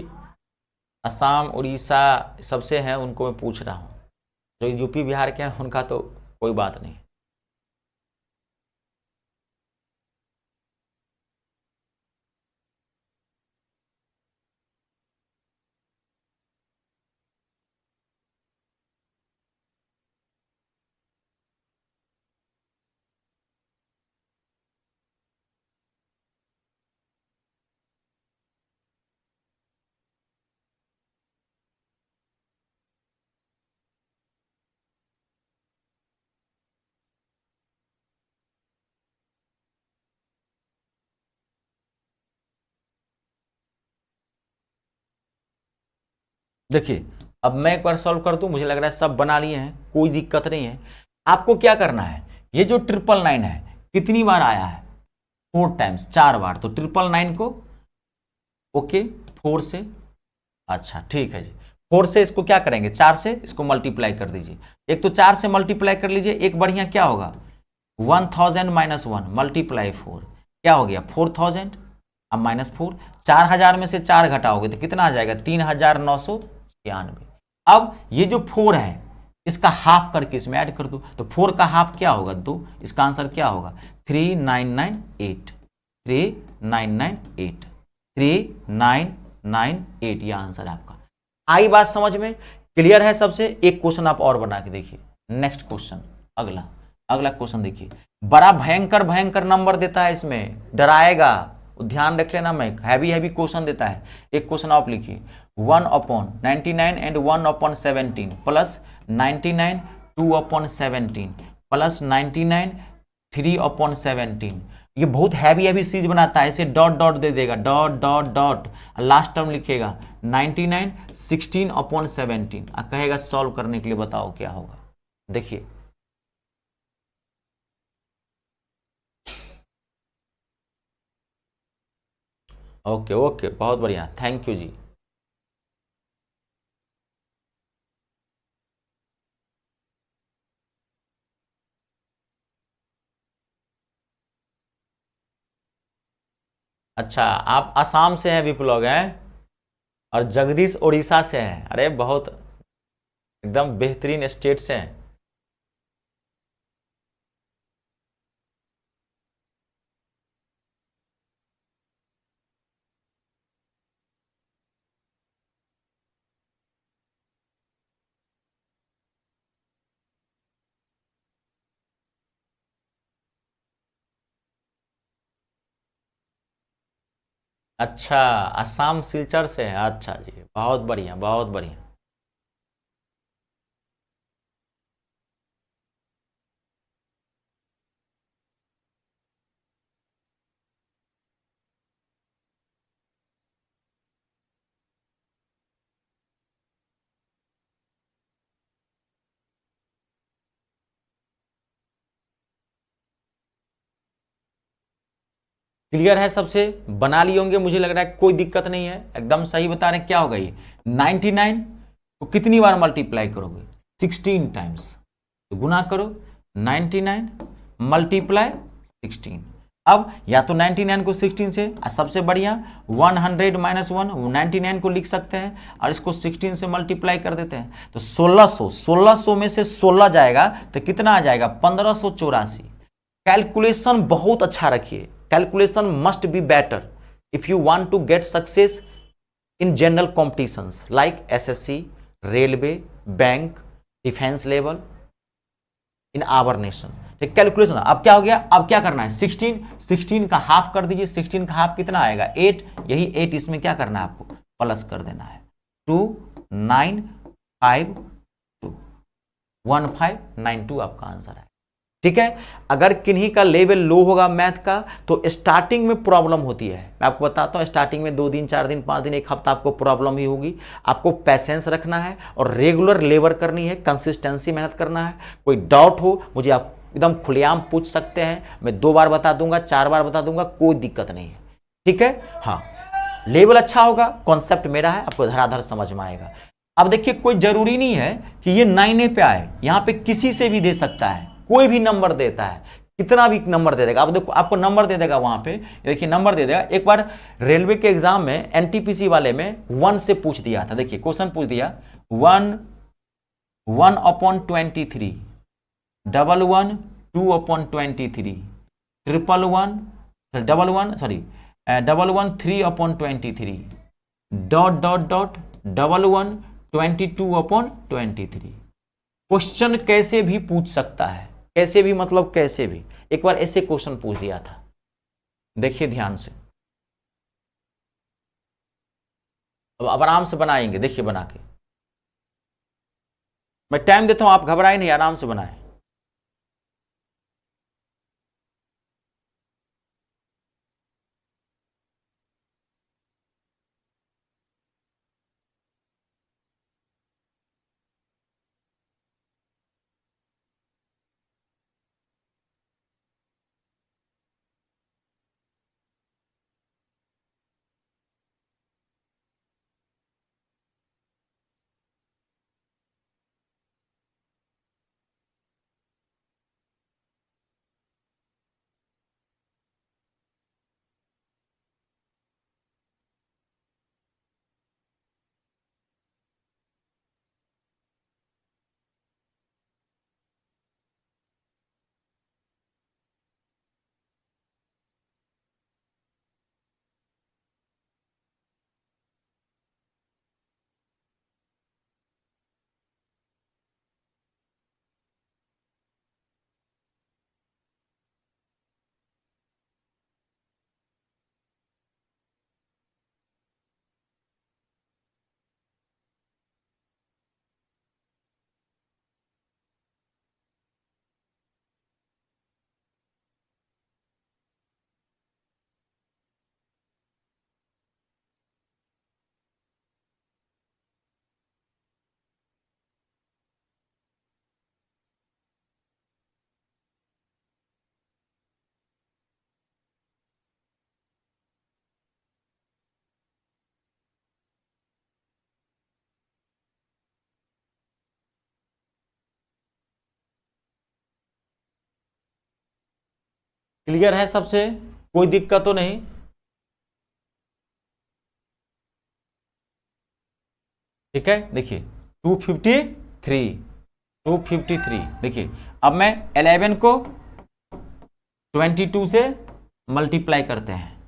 असम उड़ीसा सबसे हैं उनको मैं पूछ रहा हूँ, जो यूपी बिहार के हैं उनका तो कोई बात नहीं। देखिए अब मैं एक बार सॉल्व कर दूं, मुझे लग रहा है सब बना लिए हैं, कोई दिक्कत नहीं है। आपको क्या करना है, ये जो 999 है कितनी बार आया है, 4 टाइम्स, 4 बार, तो 999 को ओके 4 से, अच्छा ठीक है जी, 4 से इसको क्या करेंगे, 4 से इसको मल्टीप्लाई कर दीजिए। एक तो 4 से मल्टीप्लाई कर लीजिए, एक बढ़िया क्या होगा, 1000 माइनस 1 मल्टीप्लाई 4, क्या हो गया 4000, अब -4, 4000 में से 4 घटाओगे तो कितना आ जाएगा, 3996। अब ये जो 4 है इसका हाफ करके इसमें ऐड कर दो, तो 4 का हाफ क्या होगा, 2। इसका आंसर क्या होगा, 3998, 3998, 3998, ये आंसर है आपका। आई बात समझ में, क्लियर है सबसे। एक क्वेश्चन आप और बना के देखिए, नेक्स्ट क्वेश्चन, अगला अगला क्वेश्चन देखिए, बड़ा भयंकर भयंकर नंबर देता है इसमें, डराएगा, ध्यान रख लेना, मैं हैवी हैवी क्वेश्चन देता है। एक क्वेश्चन आप लिखिए, 1/99 एंड 1/17 प्लस 99 2/17 प्लस 99 3/17। ये बहुत हैवी हैवी चीज बनाता है, इसे डॉट डॉट दे देगा, dot dot dot, last term लिखेगा 99 16/17, कहेगा सॉल्व करने के लिए बताओ क्या होगा। देखिए ओके ओके, बहुत बढ़िया, थैंक यू जी। अच्छा, आप असम से हैं विप्लव हैं, और जगदीश उड़ीसा से हैं, अरे बहुत एकदम बेहतरीन स्टेट से हैं। अच्छा, असम सिलचर से हैं, अच्छा जी, बहुत बढ़िया बहुत बढ़िया। क्लियर है सबसे, बना लिए होंगे, मुझे लग रहा है कोई दिक्कत नहीं है, एकदम सही बता रहे हैं। क्या होगा ये 99 को कितनी बार मल्टीप्लाई करोगे, 16 टाइम्स, तो गुना करो 99 मल्टीप्लाई 16। अब या तो 99 को 16 से, सबसे बढ़िया 100 माइनस 1, 99 को लिख सकते हैं और इसको 16 से मल्टीप्लाई कर देते हैं, तो 1600 में से 16 जाएगा तो कितना आ जाएगा, 1584। कैलकुलेशन बहुत अच्छा रखिए, calculation must be better if you want to get success in general competitions like SSC, railway, bank, defence level in our nation. ठीक, कैलकुलेशन अब क्या हो गया, अब क्या करना है, 16 का हाफ कर दीजिए, 16 का हाफ कितना आएगा, 8, यही 8 इसमें क्या करना है आपको, प्लस कर देना है, 2952 1592 आपका आंसर है। ठीक है, अगर किन्हीं का लेवल लो होगा मैथ का तो स्टार्टिंग में प्रॉब्लम होती है, मैं आपको बताता हूं, स्टार्टिंग में 2 दिन 4 दिन 5 दिन 1 हफ्ता आपको प्रॉब्लम ही होगी। आपको पैसेंस रखना है और रेगुलर लेबर करनी है, कंसिस्टेंसी मेहनत करना है। कोई डाउट हो मुझे आप एकदम खुलेआम पूछ सकते हैं, मैं 2 बार बता दूंगा, 4 बार बता दूंगा, कोई दिक्कत नहीं है। ठीक है, हाँ, लेवल अच्छा होगा, कॉन्सेप्ट मेरा है, आपको धराधर समझ में आएगा। अब देखिए, कोई जरूरी नहीं है कि ये 9A पे आए, यहां पे किसी से भी दे सकता है, कोई भी नंबर देता है, कितना भी नंबर दे देगा। अब देखो, आपको नंबर दे देगा वहां पे, देखिए नंबर दे देगा। एक बार रेलवे के एग्जाम में एनटीपीसी वाले में 1 से पूछ दिया था, देखिए क्वेश्चन पूछ दिया, 1/23, 11 2/23, 111 11 sorry 11 3/23, dot dot dot 11 22/23। Question कैसे भी पूछ सकता है, कैसे भी मतलब कैसे भी। एक बार ऐसे क्वेश्चन पूछ दिया था, देखिए ध्यान से, अब आराम से बनाएंगे, देखिए बना के, मैं टाइम देता हूं, आप घबराए नहीं, आराम से बनाएं। क्लियर है सबसे? कोई दिक्कत तो नहीं? ठीक है, देखिए 253 देखिए, अब मैं 11 को 22 से मल्टीप्लाई करते हैं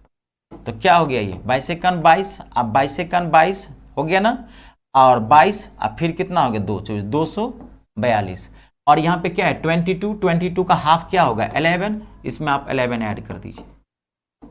तो क्या हो गया, ये 22 अब 22 हो गया ना, और 22 अब फिर कितना हो गया, 242, और यहाँ पे क्या है 22 का हाफ क्या होगा 11, इसमें आप 11 ऐड कर दीजिए,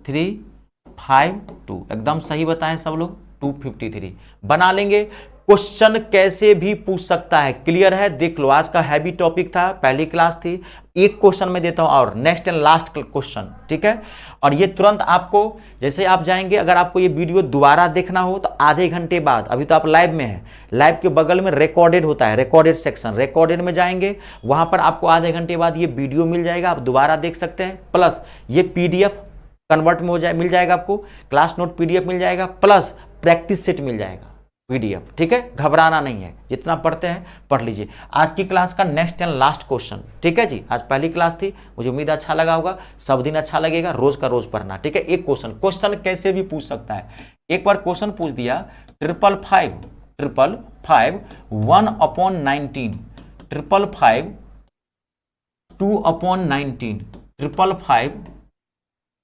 352, एकदम सही बताएं सब लोग, 253 बना लेंगे। क्वेश्चन कैसे भी पूछ सकता है, क्लियर है? देख लो, आज का हैवी टॉपिक था, पहली क्लास थी, एक क्वेश्चन में देता हूं और नेक्स्ट एंड लास्ट क्वेश्चन, ठीक है? और ये तुरंत आपको, जैसे आप जाएंगे, अगर आपको ये वीडियो दोबारा देखना हो तो आधे घंटे बाद, अभी तो आप लाइव में हैं, लाइव के बगल में रिकॉर्डेड होता है, रिकॉर्डेड सेक्शन, रिकॉर्डेड में जाएंगे, वहां पर आपको आधे घंटे बाद ये वीडियो मिल जाएगा, आप दोबारा देख सकते हैं, प्लस ये पीडीएफ कन्वर्ट में हो जाए, मिल जाएगा आपको, क्लास नोट पीडीएफ मिल जाएगा, प्लस प्रैक्टिस सेट मिल जाएगा पीडीएफ, ठीक है? घबराना नहीं है, जितना पढ़ते हैं पढ़ लीजिए। आज की क्लास का नेक्स्ट एंड लास्ट क्वेश्चन, ठीक है जी? आज पहली क्लास थी, मुझे उम्मीद अच्छा लगा होगा, सब दिन अच्छा लगेगा, रोज का रोज पढ़ना, ठीक है? एक क्वेश्चन कैसे भी पूछ सकता है। एक बार क्वेश्चन पूछ दिया 555 1/19, 555 2/19, 555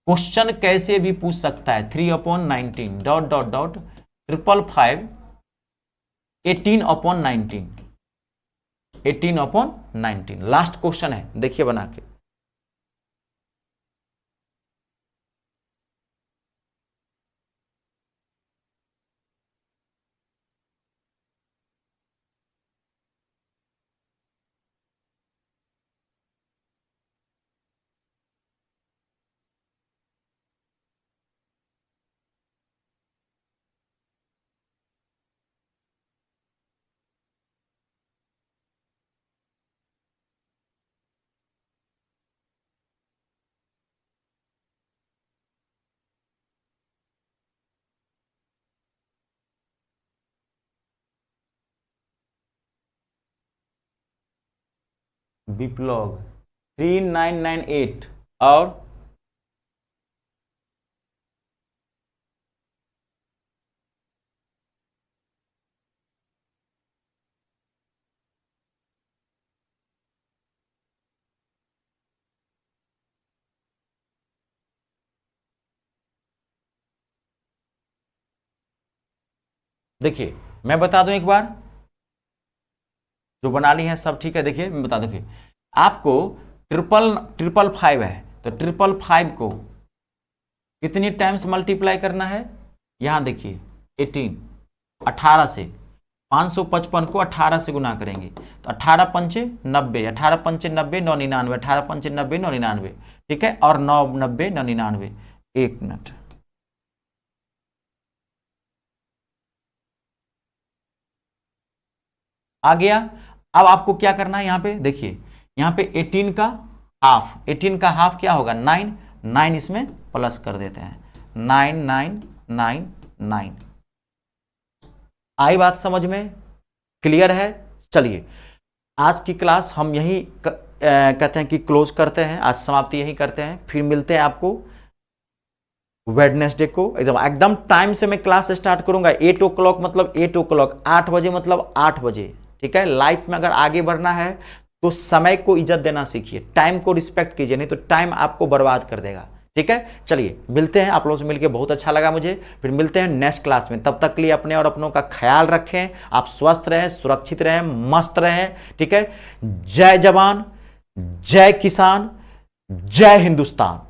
क्वेश्चन कैसे भी पूछ सकता है, 3/19 ... 555 18/19, 18/19 लास्ट क्वेश्चन है, देखिए बना के। विप्लव 3998 और देखिए मैं बता दूं एक बार, जो बना ली है सब ठीक है। देखिए मैं बता दूं, देखिए आपको 555 है तो 555 को कितनी टाइम्स मल्टीप्लाई करना है, यहां देखिए 18 से, 555 को 18 से गुना करेंगे तो 18 पंचे 90, 18 पंचे 90 999, 18 पंचे 90 999, ठीक है? और 9 90 999, एक मिनट, आ गया। अब आपको क्या करना है, यहां पे देखिए, यहां पे 18 का हाफ, 18 का हाफ क्या होगा 9, 9 इसमें प्लस कर देते हैं, 9999। आई बात समझ में? क्लियर है? चलिए आज की क्लास हम यही कहते हैं कि क्लोज करते हैं, आज समाप्ति यही करते हैं, फिर मिलते हैं आपको वेडनेसडे को। एकदम टाइम से मैं क्लास स्टार्ट करूंगा, 8 o'clock मतलब 8 o'clock, 8 बजे मतलब 8 बजे, ठीक है? लाइफ में अगर आगे बढ़ना है तो समय को इज्जत देना सीखिए, टाइम को रिस्पेक्ट कीजिए, नहीं तो टाइम आपको बर्बाद कर देगा, ठीक है? चलिए मिलते हैं, आप लोगों से मिलकर बहुत अच्छा लगा मुझे, फिर मिलते हैं नेक्स्ट क्लास में। तब तक के लिए अपने और अपनों का ख्याल रखें, आप स्वस्थ रहें, सुरक्षित रहें, मस्त रहें, ठीक है? जय जवान, जय किसान, जय हिंदुस्तान।